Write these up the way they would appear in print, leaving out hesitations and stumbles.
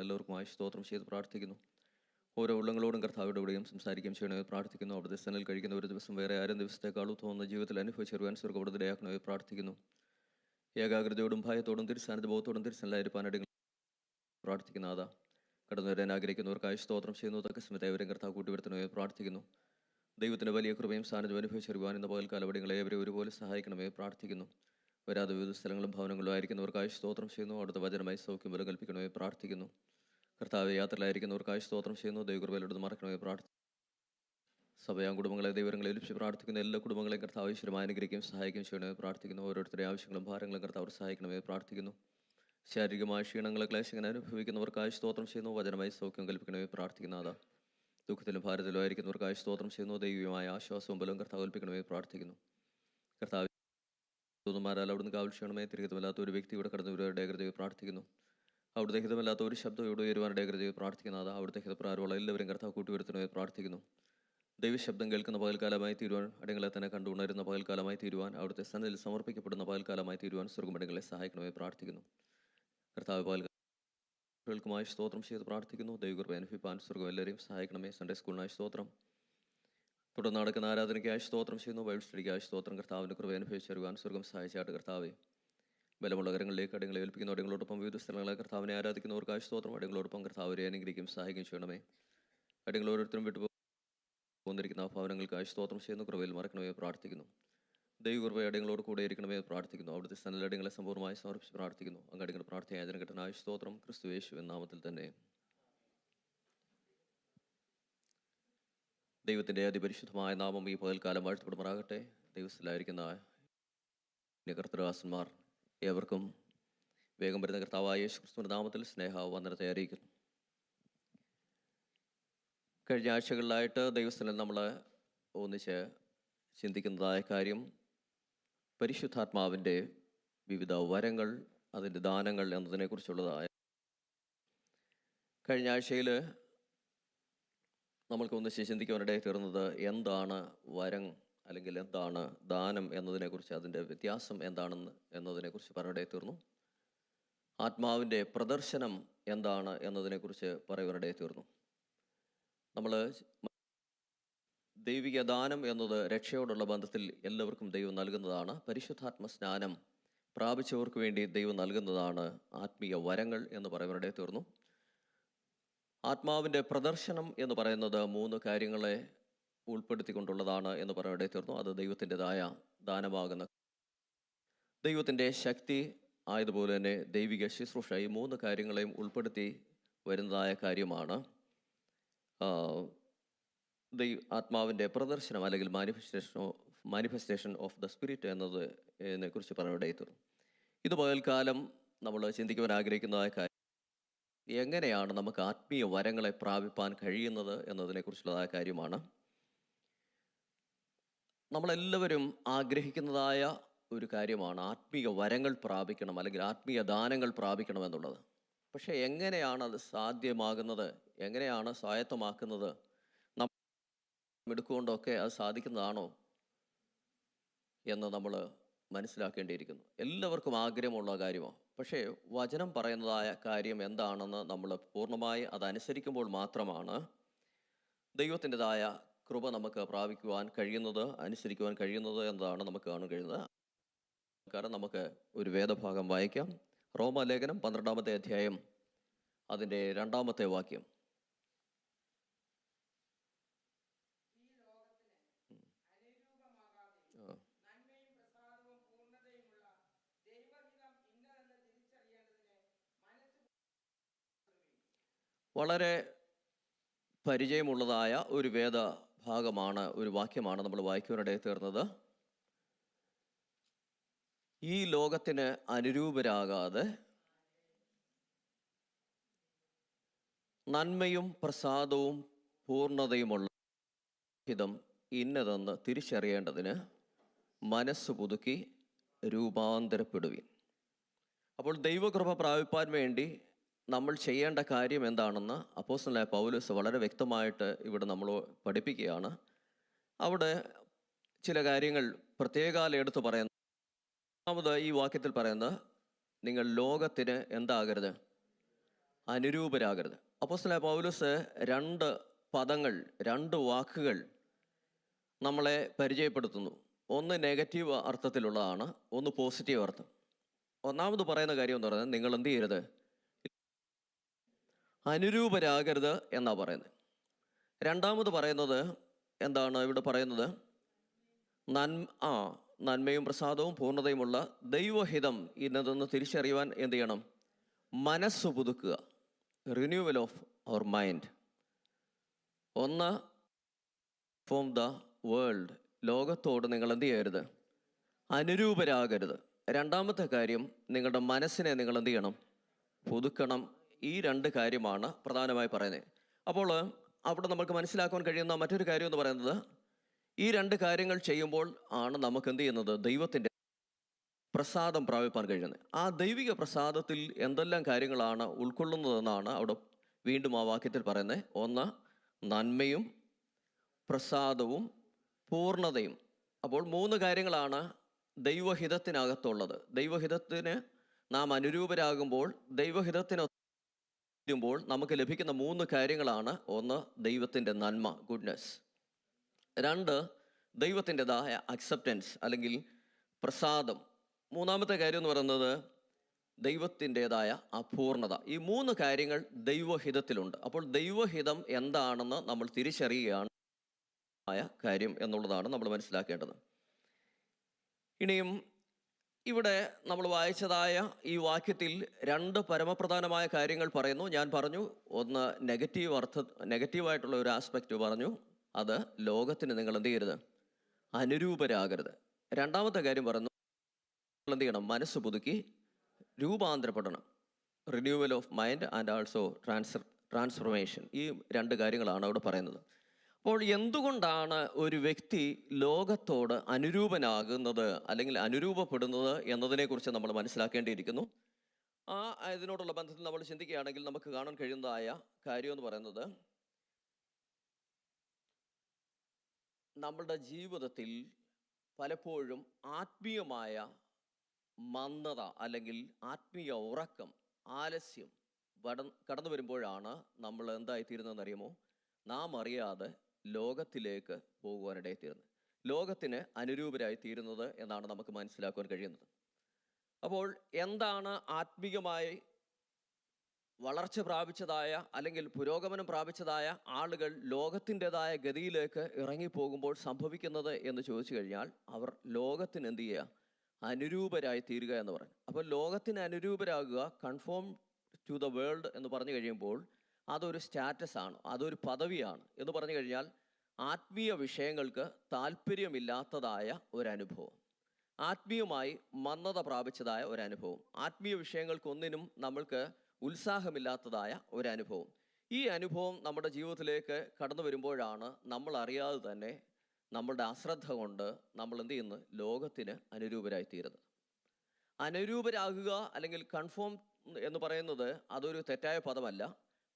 എല്ലാവർക്കുമായി സ്തോത്രം ചെയ്ത് പ്രാർത്ഥിക്കുന്നു. ഓരോ ഉള്ളങ്ങളോടും കർത്താവിടെ ഇവിടെയും സംസാരിക്കുകയും ചെയ്യണമെന്ന് പ്രാർത്ഥിക്കുന്നു. അവിടുത്തെ സനൽ കഴിക്കുന്ന ഒരു ദിവസം വേറെ ആരും ദിവസത്തെക്കാളും തോന്നുന്ന ജീവിതത്തിൽ അനുഭവിച്ചറിയാൻ സ്വർഗ്ഗം അവിടുത്തെ ഇടയാക്കണമെന്ന് പ്രാർത്ഥിക്കുന്നു. ഏകാഗ്രതയോടും ഭയത്തോടും തിരുസാന്നിധ്യബോധത്തോടും തിരുസനലായിരിക്കാനിടയിൽ പ്രാർത്ഥിക്കുന്ന ആദാ കടന്നു വരാൻ ആഗ്രഹിക്കുന്നവർക്കായി സ്തോത്രം ചെയ്യുന്നു. തക്ക സമയത്ത് അവരെ കർത്താവ് കൂട്ടിവരുത്തണമെന്ന് പ്രാർത്ഥിക്കുന്നു. ദൈവത്തിൻ്റെ വലിയ കൃപയും സാന്നിധ്യം അനുഭവിച്ചറിയുവാൻ ഇന്ന് പകൽക്കാലം അവിടെങ്ങളെ ഏവരെ ഒരുപോലെ സഹായിക്കണമെന്ന് പ്രാർത്ഥിക്കുന്നു. വരാതെ വിവിധ സ്ഥലങ്ങളും ഭവനങ്ങളും ആയിരിക്കുന്നവർക്കായി സ്തോത്രം ചെയ്യുന്നു. അവിടുത്തെ വചനമായി സൗഖ്യം ബലം കൽപ്പിക്കണമെന്ന് പ്രാർത്ഥിക്കുന്നു. കർത്താവ് യാത്രയിലായിരിക്കുന്നവർക്കായി സ്തോത്രം ചെയ്യുന്നു. ദൈവകൃപയിലെടുത്ത് മറക്കണമെന്ന് പ്രാർത്ഥിക്കുന്നു. സഭയാം കുടുംബങ്ങളെ ദൈവങ്ങളെ ഏൽപ്പിച്ച് പ്രാർത്ഥിക്കുന്ന എല്ലാ കുടുംബങ്ങളെയും കർത്താവ് ഈശ്വരമായി അനുഗ്രഹിക്കുകയും സഹായിക്കുകയും ചെയ്യണമെന്ന് പ്രാർത്ഥിക്കുന്നു. ഓരോരുത്തരുടെ ആവശ്യങ്ങളും ഭാരങ്ങളും കർത്താവ് സഹായിക്കണമെന്ന് പ്രാർത്ഥിക്കുന്നു. ശാരീരികമായ ക്ഷീണങ്ങളെ ക്ലേശങ്ങൾ അനുഭവിക്കുന്നവർക്കായി സ്തോത്രം ചെയ്യുന്നു. വചനമായി സൗഖ്യം കൽപ്പിക്കണമെന്ന് പ്രാർത്ഥിക്കുന്ന അതാ ദുഃഖത്തിലും ഭാരത്തിലും ആയിരിക്കുന്നവർക്കായി സ്തോത്രം ചെയ്യുന്നു. ദൈവികമായ ആശ്വാസവും ബലവും കർത്താവ് കൽപ്പിക്കണമെന്ന് പ്രാർത്ഥിക്കുന്നു. കർത്താവ് ദൂതന്മാരാൽ അവിടുന്ന് കാവൽ ചെയ്യണമേ. തിരികത്തമല്ലാത്ത ഒരു വ്യക്തി ഇവിടെ കടന്നു വരുവാൻ ഇടയാകരുതയെ പ്രാർത്ഥിക്കുന്നു. അവിടുത്തെ ഹിതമല്ലാത്ത ഒരു ശബ്ദം ഇവിടെ ഉയരുവാൻ ഇടയാകരുതയെ പ്രാർത്ഥിക്കുന്ന അതാ അവിടുത്തെ ഹിതപ്രകാരമുള്ള എല്ലാവരും കർത്താവ് കൂട്ടിവരുത്തണമെന്ന് പ്രാർത്ഥിക്കുന്നു. ദൈവശബ്ദം കേൾക്കുന്ന പകൽക്കാലമായി തീരുവാൻ, അടങ്ങളെ തന്നെ കണ്ടു ഉണരുന്ന പകൽക്കാലമായി തീരുവാൻ, അവിടുത്തെ സന്നിധിയിൽ സമർപ്പിക്കപ്പെടുന്ന പകൽക്കാലമായി തീരുവാൻ സ്വർഗ്ഗമടങ്ങളെ സഹായിക്കണമെന്ന് പ്രാർത്ഥിക്കുന്നു. കർത്താവ് പകൽക്കാലമായി സ്തോത്രം ചെയ്ത് പ്രാർത്ഥിക്കുന്നു. ദൈവകൃപ അനുഭവിപ്പാൻ സ്വർഗ്ഗം എല്ലാവരെയും സഹായിക്കണമേ. സൺഡേ സ്കൂളിനായി സ്തോത്രം, തുടർന്ന് നടക്കുന്ന ആരാധനയ്ക്കായി സ്തോത്രം ചെയ്യുന്നു. ബൈബിൾ സ്റ്റഡിക്കായി സ്തോത്രം. കർത്താവിൻ്റെ കൃപ അനുഭവിച്ചറിയുവാൻ സ്വർഗ്ഗം സഹായിച്ചാട്ട് കർത്താവെ ബലമുള്ള കരങ്ങളിലേക്ക് അടങ്ങളെ ഏൽപ്പിക്കുന്നു. അടങ്ങളോടൊപ്പം വിവിധ സ്ഥലങ്ങളെ കർത്താവിനെ ആരാധിക്കുന്നവർക്കായി സ്തോത്രം. അടങ്ങളോടൊപ്പം കർത്താവരെ അനുഗ്രഹിക്കും സഹായിക്കും ചെയ്യണമേ. അടങ്ങൾ ഓരോരുത്തരും പോന്നിരിക്കുന്ന ആ ഭവനങ്ങൾക്കായി സ്തോത്രം ചെയ്യുന്നു. കൃപയിൽ മറക്കണമേ പ്രാർത്ഥിക്കുന്നു. ദൈവകൃപ അടങ്ങളോട് കൂടെ ഇരിക്കണമേ പ്രാർത്ഥിക്കുന്നു. അവിടുത്തെ സനലടങ്ങളെ സമ്പൂർണ്ണമായി സമർപ്പിച്ച് പ്രാർത്ഥിക്കുന്നു. അങ്ങടിങ്ങളുടെ പ്രാർത്ഥന ഘട്ടനായ സ്തോത്രം ക്രിസ്തു യേശു എന്ന നാമത്തിൽ തന്നെ. ദൈവത്തിൻ്റെ അതിപരിശുദ്ധമായ നാമം ഈ പകൽക്കാലം വാഴ്ത്തപ്പെടുമാറാകട്ടെ. ദൈവത്തിലായിരിക്കുന്ന കർത്തൃദാസന്മാർ ഏവർക്കും വേഗം വരുന്ന കർത്താവായ യേശു ക്രിസ്തുവിൻ്റെ നാമത്തിൽ സ്നേഹ വന്ദനത്തെ അറിയിക്കുന്നു. കഴിഞ്ഞ ആഴ്ചകളിലായിട്ട് ദൈവസ്ഥലം നമ്മൾ ഒന്നിച്ച് ചിന്തിക്കുന്നതായ കാര്യം പരിശുദ്ധാത്മാവിൻ്റെ വിവിധ വരങ്ങൾ, അതിൻ്റെ ദാനങ്ങൾ എന്നതിനെക്കുറിച്ചുള്ളതായ. കഴിഞ്ഞ ആഴ്ചയിൽ നമ്മൾക്ക് ഒന്നിച്ച് ചിന്തിക്കുവാനിടയിൽ തീർന്നത് എന്താണ് വരം അല്ലെങ്കിൽ എന്താണ് ദാനം എന്നതിനെക്കുറിച്ച്, അതിൻ്റെ വ്യത്യാസം എന്താണെന്ന് എന്നതിനെക്കുറിച്ച് പറഞ്ഞിടയിൽ തീർന്നു. ആത്മാവിൻ്റെ പ്രദർശനം എന്താണ് എന്നതിനെക്കുറിച്ച് പറയുവാനിടയിൽ തീർന്നു. നമ്മൾ ദൈവിക ദാനം എന്നത് രക്ഷയോടുള്ള ബന്ധത്തിൽ എല്ലാവർക്കും ദൈവം നൽകുന്നതാണ്. പരിശുദ്ധാത്മ സ്നാനം പ്രാപിച്ചവർക്ക് വേണ്ടി ദൈവം നൽകുന്നതാണ് ആത്മീയ വരങ്ങൾ എന്ന് പറയുവാനിടയിൽ തീർന്നു. ആത്മാവിൻ്റെ പ്രദർശനം എന്ന് പറയുന്നത് 3 കാര്യങ്ങളെ ഉൾപ്പെടുത്തിക്കൊണ്ടുള്ളതാണ് എന്ന് പറയുവാനിടയിൽ തീർന്നു. അത് ദൈവത്തിൻ്റെതായ ദാനമാകുന്ന ദൈവത്തിൻ്റെ ശക്തി ആയതുപോലെ തന്നെ ദൈവിക ശുശ്രൂഷ, ഈ 3 കാര്യങ്ങളെയും ഉൾപ്പെടുത്തി വരുന്നതായ കാര്യമാണ് ആത്മാവിൻ്റെ പ്രദർശനം അല്ലെങ്കിൽ മാനിഫെസ്റ്റേഷൻ ഓഫ് ദ സ്പിരിറ്റ് എന്നതിനെ കുറിച്ച് പറയാനിടയിൽ തീർന്നു. ഇത് പകൽക്കാലം നമ്മൾ ചിന്തിക്കുവാൻ ആഗ്രഹിക്കുന്നതായ കാര്യം, എങ്ങനെയാണ് നമുക്ക് ആത്മീയ വരങ്ങളെ പ്രാപിപ്പാൻ കഴിയുന്നത് എന്നതിനെക്കുറിച്ചുള്ളതായ കാര്യമാണ്. നമ്മളെല്ലാവരും ആഗ്രഹിക്കുന്നതായ ഒരു കാര്യമാണ് ആത്മീയ വരങ്ങൾ പ്രാപിക്കണം അല്ലെങ്കിൽ ആത്മീയ ദാനങ്ങൾ പ്രാപിക്കണം എന്നുള്ളത്. പക്ഷേ എങ്ങനെയാണ് അത് സാധ്യമാകുന്നത്, എങ്ങനെയാണ് സ്വായത്തമാക്കുന്നത്, എടുക്കുകൊണ്ടൊക്കെ അത് സാധിക്കുന്നതാണോ എന്ന് നമ്മൾ മനസ്സിലാക്കേണ്ടിയിരിക്കുന്നു. എല്ലാവർക്കും ആഗ്രഹമുള്ള കാര്യമാണ്. പക്ഷേ വചനം പറയുന്നതായ കാര്യം എന്താണെന്ന് നമ്മൾ പൂർണ്ണമായി അതനുസരിക്കുമ്പോൾ മാത്രമാണ് ദൈവത്തിൻ്റെതായ കൃപ നമുക്ക് പ്രാപിക്കുവാൻ കഴിയുന്നത്, അനുസരിക്കുവാൻ കഴിയുന്നത് എന്നതാണ് നമുക്ക് കാണാൻ കഴിയുന്നത്. കാരണം നമുക്ക് ഒരു വേദഭാഗം വായിക്കാം. റോമാലേഖനം 12-ാമത്തെ അധ്യായം അതിൻ്റെ 2-ാമത്തെ വാക്യം. വളരെ പരിചയമുള്ളതായ ഒരു വേദഭാഗമാണ്, ഒരു വാക്യമാണ് നമ്മൾ വായിക്കുവാനിടയിൽ തീർന്നത്. ഈ ലോകത്തിന് അനുരൂപരാകാതെ നന്മയും പ്രസാദവും പൂർണ്ണതയുമുള്ള ഹിതം ഇന്നതെന്ന് തിരിച്ചറിയേണ്ടതിന് മനസ്സ് പുതുക്കി രൂപാന്തരപ്പെടുവിൻ. അപ്പോൾ ദൈവകൃപ പ്രാപിപ്പാൻ വേണ്ടി നമ്മൾ ചെയ്യേണ്ട കാര്യം എന്താണെന്ന് അപ്പോസ്തലനായ പൗലോസ് വളരെ വ്യക്തമായിട്ട് ഇവിടെ നമ്മൾ പഠിപ്പിക്കുകയാണ്. അവിടെ ചില കാര്യങ്ങൾ പ്രത്യേകാലം എടുത്ത് പറയുന്നു. ഒന്നാമത് ഈ വാക്യത്തിൽ പറയുന്നത്, നിങ്ങൾ ലോകത്തിന് എന്താകരുത്, അനുരൂപരാകരുത്. അപ്പോസ്തലനായ പൗലോസ് രണ്ട് പദങ്ങൾ, രണ്ട് വാക്കുകൾ നമ്മളെ പരിചയപ്പെടുത്തുന്നു. ഒന്ന് നെഗറ്റീവ് അർത്ഥത്തിലുള്ളതാണ്, ഒന്ന് പോസിറ്റീവ് അർത്ഥം. ഒന്നാമത് പറയുന്ന കാര്യം എന്ന് പറയുന്നത്, നിങ്ങൾ എന്ത് ചെയ്യരുത്, അനുരൂപരാകരുത് എന്നാണ് പറയുന്നത്. രണ്ടാമത് പറയുന്നത് എന്താണ്? ഇവിടെ പറയുന്നത് നന്മയും പ്രസാദവും പൂർണ്ണതയുമുള്ള ദൈവഹിതം ഇന്നതെന്ന് തിരിച്ചറിയുവാൻ എന്ത് ചെയ്യണം? മനസ്സ് പുതുക്കുക, റിന്യൂവൽ ഓഫ് അവർ മൈൻഡ്. ഒന്ന്, ഫ്രോം ദ വേൾഡ്, ലോകത്തോട് നിങ്ങൾ എന്ത് ചെയ്യരുത്, അനുരൂപരാകരുത്. രണ്ടാമത്തെ കാര്യം, നിങ്ങളുടെ മനസ്സിനെ നിങ്ങൾ എന്ത് ചെയ്യണം, പുതുക്കണം. ഈ രണ്ട് കാര്യമാണ് പ്രധാനമായി പറയുന്നത്. അപ്പോൾ അവിടെ നമുക്ക് മനസ്സിലാക്കാൻ കഴിയുന്ന മറ്റൊരു കാര്യം എന്ന് പറയുന്നത്, ഈ രണ്ട് കാര്യങ്ങൾ ചെയ്യുമ്പോൾ ആണ് നമുക്ക് എന്ത് ചെയ്യുന്നത്, ദൈവത്തിൻ്റെ പ്രസാദം പ്രാപിപ്പാൻ കഴിയുന്നത്. ആ ദൈവിക പ്രസാദത്തിൽ എന്തെല്ലാം കാര്യങ്ങളാണ് ഉൾക്കൊള്ളുന്നതെന്നാണ് അവിടെ വീണ്ടും ആ വാക്യത്തിൽ പറയുന്നത്. ഒന്ന്, നന്മയും പ്രസാദവും പൂർണ്ണതയും. അപ്പോൾ മൂന്ന് കാര്യങ്ങളാണ് ദൈവഹിതത്തിനകത്തുള്ളത്. ദൈവഹിതത്തിന് നാം അനുരൂപരാകുമ്പോൾ, ദൈവഹിതത്തിനൊത്തുമ്പോൾ നമുക്ക് ലഭിക്കുന്ന മൂന്ന് കാര്യങ്ങളാണ്. ഒന്ന്, ദൈവത്തിൻ്റെ നന്മ, ഗുഡ്നെസ്. രണ്ട്, ദൈവത്തിൻ്റെതായ അക്സെപ്റ്റൻസ് അല്ലെങ്കിൽ പ്രസാദം. മൂന്നാമത്തെ കാര്യം എന്ന് പറയുന്നത് ദൈവത്തിൻ്റെതായ അപൂർണത. ഈ മൂന്ന് കാര്യങ്ങൾ ദൈവഹിതത്തിലുണ്ട്. അപ്പോൾ ദൈവഹിതം എന്താണെന്ന് നമ്മൾ തിരിച്ചറിയുകയാണ് കാര്യം എന്നുള്ളതാണ് നമ്മൾ മനസ്സിലാക്കേണ്ടത്. ഇനിയും ഇവിടെ നമ്മൾ വായിച്ചതായ ഈ വാക്യത്തിൽ രണ്ട് പരമപ്രധാനമായ കാര്യങ്ങൾ പറയുന്നു. ഞാൻ പറഞ്ഞു, ഒന്ന് നെഗറ്റീവായിട്ടുള്ള ഒരു ആസ്പെക്റ്റ് പറഞ്ഞു, അത് ലോകത്തിന് നിങ്ങൾ എന്ത് ചെയ്യരുത്, അനുരൂപരാകരുത്. രണ്ടാമത്തെ കാര്യം പറഞ്ഞു, നിങ്ങൾ എന്ത് ചെയ്യണം, മനസ്സ് പുതുക്കി രൂപാന്തരപ്പെടണം, renewal of mind and also transformation. ഈ രണ്ട് കാര്യങ്ങളാണ് അവിടെ പറയുന്നത്. അപ്പോൾ എന്തുകൊണ്ടാണ് ഒരു വ്യക്തി ലോകത്തോട് അനുരൂപനാകുന്നത് അല്ലെങ്കിൽ അനുരൂപപ്പെടുന്നത് എന്നതിനെക്കുറിച്ച് നമ്മൾ മനസ്സിലാക്കേണ്ടിയിരിക്കുന്നു. ഇതിനോടുള്ള ബന്ധത്തിൽ നമ്മൾ ചിന്തിക്കുകയാണെങ്കിൽ നമുക്ക് കാണാൻ കഴിയുന്നതായ കാര്യം എന്ന് പറയുന്നത്, നമ്മളുടെ ജീവിതത്തിൽ പലപ്പോഴും ആത്മീയമായ മന്ദത അല്ലെങ്കിൽ ആത്മീയ ഉറക്കം, ആലസ്യം കടന്നു വരുമ്പോഴാണ് നമ്മൾ എന്തായിത്തീരുന്നതെന്ന് അറിയുമോ? നാം അറിയാതെ ലോകത്തിലേക്ക് പോകുവാനിടയിത്തീരുന്നത്, ലോകത്തിന് അനുരൂപരായി തീരുന്നത് എന്നാണ് നമുക്ക് മനസ്സിലാക്കുവാൻ കഴിയുന്നത്. അപ്പോൾ എന്താണ് ആത്മീയമായി വളർച്ച പ്രാപിച്ചതായ അല്ലെങ്കിൽ പുരോഗമനം പ്രാപിച്ചതായ ആളുകൾ ലോകത്തിൻ്റെതായ ഗതിയിലേക്ക് ഇറങ്ങിപ്പോകുമ്പോൾ സംഭവിക്കുന്നത് എന്ന് ചോദിച്ചു കഴിഞ്ഞാൽ, അവർ ലോകത്തിന് എന്ത് ചെയ്യുക, അനുരൂപരായി തീരുക എന്ന് പറയും. അപ്പോൾ ലോകത്തിന് അനുരൂപരാകുക, കൺഫോം ടു ദ വേൾഡ് എന്ന് പറഞ്ഞു കഴിയുമ്പോൾ അതൊരു സ്റ്റാറ്റസാണ്, അതൊരു പദവിയാണ് എന്ന് പറഞ്ഞു കഴിഞ്ഞാൽ ആത്മീയ വിഷയങ്ങൾക്ക് താല്പര്യമില്ലാത്തതായ ഒരനുഭവം, ആത്മീയമായി മന്ദത പ്രാപിച്ചതായ ഒരനുഭവം, ആത്മീയ വിഷയങ്ങൾക്കൊന്നിനും നമ്മൾക്ക് ഉത്സാഹമില്ലാത്തതായ ഒരനുഭവം. ഈ അനുഭവം നമ്മുടെ ജീവിതത്തിലേക്ക് കടന്നു വരുമ്പോഴാണ് നമ്മൾ അറിയാതെ തന്നെ നമ്മളുടെ അശ്രദ്ധ കൊണ്ട് നമ്മൾ എന്ത് ചെയ്യുന്നു, ലോകത്തിന് അനുരൂപരായിത്തീരുന്നത്. അനുരൂപരാകുക അല്ലെങ്കിൽ കൺഫോം എന്ന് പറയുന്നത് അതൊരു തെറ്റായ പദമല്ല.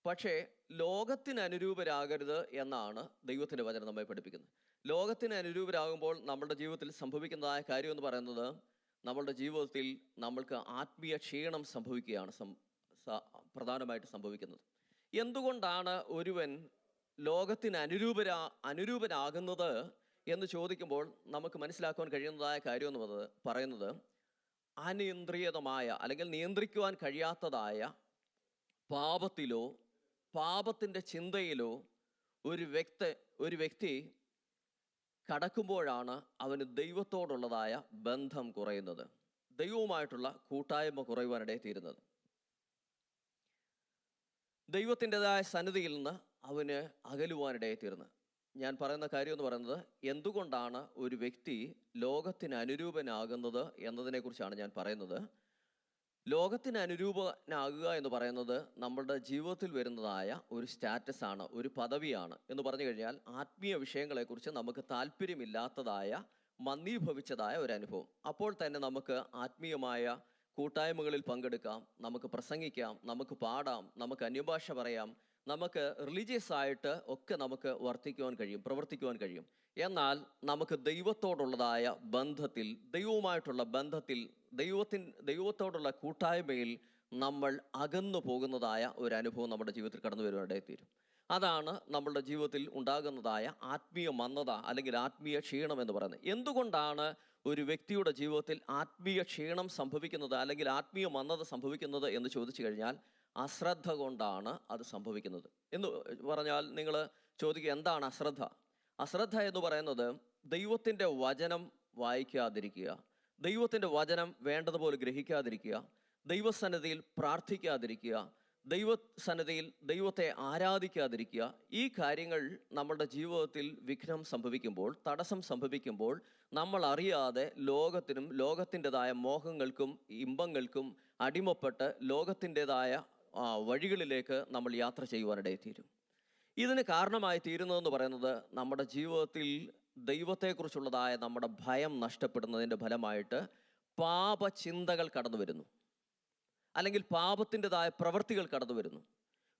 പക്ഷേ ലോകത്തിന് അനുരൂപരാകരുത് എന്നാണ് ദൈവത്തിൻ്റെ വചനം നമ്മെ പഠിപ്പിക്കുന്നത്. ലോകത്തിന് അനുരൂപരാകുമ്പോൾ നമ്മളുടെ ജീവിതത്തിൽ സംഭവിക്കുന്നതായ കാര്യം എന്ന് പറയുന്നത്, നമ്മളുടെ ജീവിതത്തിൽ നമ്മൾക്ക് ആത്മീയ ക്ഷീണം സംഭവിക്കുകയാണ് പ്രധാനമായിട്ട് സംഭവിക്കുന്നത്. എന്തുകൊണ്ടാണ് ഒരുവൻ ലോകത്തിന് അനുരൂപനാകുന്നത് എന്ന് ചോദിക്കുമ്പോൾ നമുക്ക് മനസ്സിലാക്കുവാൻ കഴിയുന്നതായ കാര്യം എന്ന് പറയുന്നത്, അനിയന്ത്രിതമായ അല്ലെങ്കിൽ നിയന്ത്രിക്കുവാൻ കഴിയാത്തതായ പാപത്തിലോ പാപത്തിൻ്റെ ചിന്തയിലോ ഒരു വ്യക്തി കടക്കുമ്പോഴാണ് അവന് ദൈവത്തോടുള്ളതായ ബന്ധം കുറയുന്നത്, ദൈവവുമായിട്ടുള്ള കൂട്ടായ്മ കുറയുവാനിടയിത്തീരുന്നത്. ദൈവത്തിൻ്റെതായ സന്നിധിയിൽ നിന്ന് അവന് അകലുവാനിടയിത്തീരുന്നത്. ഞാൻ പറയുന്ന കാര്യം എന്ന് പറയുന്നത്, എന്തുകൊണ്ടാണ് ഒരു വ്യക്തി ലോകത്തിന് അനുരൂപനാകുന്നത് എന്നതിനെക്കുറിച്ചാണ് ഞാൻ പറയുന്നത്. ലോകത്തിന് അനുരൂപനാകുക എന്ന് പറയുന്നത് നമ്മളുടെ ജീവിതത്തിൽ വരുന്നതായ ഒരു സ്റ്റാറ്റസാണ്, ഒരു പദവിയാണ് എന്ന് പറഞ്ഞു കഴിഞ്ഞാൽ, ആത്മീയ വിഷയങ്ങളെക്കുറിച്ച് നമുക്ക് താല്പര്യമില്ലാത്തതായ മന്ദീഭവിച്ചതായ ഒരു അനുഭവം. അപ്പോൾ തന്നെ നമുക്ക് ആത്മീയമായ കൂട്ടായ്മകളിൽ പങ്കെടുക്കാം, നമുക്ക് പ്രസംഗിക്കാം, നമുക്ക് പാടാം, നമുക്ക് അന്യഭാഷ പറയാം, നമുക്ക് റിലീജിയസ് ആയിട്ട് ഒക്കെ നമുക്ക് പ്രവർത്തിക്കുവാൻ കഴിയും. എന്നാൽ നമുക്ക് ദൈവത്തോടുള്ളതായ ബന്ധത്തിൽ, ദൈവവുമായിട്ടുള്ള ബന്ധത്തിൽ, ദൈവത്തോടുള്ള കൂട്ടായ്മയിൽ നമ്മൾ അകന്നു പോകുന്നതായ ഒരു അനുഭവം നമ്മുടെ ജീവിതത്തിൽ കടന്നു വരുവാനായിത്തീരും. അതാണ് നമ്മളുടെ ജീവിതത്തിൽ ഉണ്ടാകുന്നതായ ആത്മീയ മന്ദത അല്ലെങ്കിൽ ആത്മീയ ക്ഷീണം എന്ന് പറയുന്നത്. എന്തുകൊണ്ടാണ് ഒരു വ്യക്തിയുടെ ജീവിതത്തിൽ ആത്മീയ ക്ഷീണം സംഭവിക്കുന്നത് അല്ലെങ്കിൽ ആത്മീയ മന്ദത സംഭവിക്കുന്നത് എന്ന് ചോദിച്ചു കഴിഞ്ഞാൽ അശ്രദ്ധ കൊണ്ടാണ് അത് സംഭവിക്കുന്നത്. എന്ന് പറഞ്ഞാൽ നിങ്ങൾ ചോദിക്കുക, എന്താണ് അശ്രദ്ധ? അശ്രദ്ധ എന്ന് പറയുന്നത് ദൈവത്തിൻ്റെ വചനം വായിക്കാതിരിക്കുക, ദൈവത്തിൻ്റെ വചനം വേണ്ടതുപോലെ ഗ്രഹിക്കാതിരിക്കുക, ദൈവസന്നിധിയിൽ പ്രാർത്ഥിക്കാതിരിക്കുക, ദൈവസന്നിധിയിൽ ദൈവത്തെ ആരാധിക്കാതിരിക്കുക. ഈ കാര്യങ്ങൾ നമ്മുടെ ജീവിതത്തിൽ വിഘ്നം സംഭവിക്കുമ്പോൾ, തടസ്സം സംഭവിക്കുമ്പോൾ നമ്മൾ അറിയാതെ ലോകത്തിനും ലോകത്തിൻ്റെതായ മോഹങ്ങൾക്കും ഇമ്പങ്ങൾക്കും അടിമപ്പെട്ട് ലോകത്തിൻ്റെതായ വഴികളിലേക്ക് നമ്മൾ യാത്ര ചെയ്യുവാനിടയെത്തീരും. ഇതിന് കാരണമായി തീരുന്നതെന്ന് പറയുന്നത് നമ്മുടെ ജീവിതത്തിൽ ദൈവത്തെക്കുറിച്ചുള്ളതായ നമ്മുടെ ഭയം നഷ്ടപ്പെടുന്നതിൻ്റെ ഫലമായിട്ട് പാപചിന്തകൾ കടന്നു വരുന്നു, അല്ലെങ്കിൽ പാപത്തിൻ്റെതായ പ്രവൃത്തികൾ കടന്നു വരുന്നു.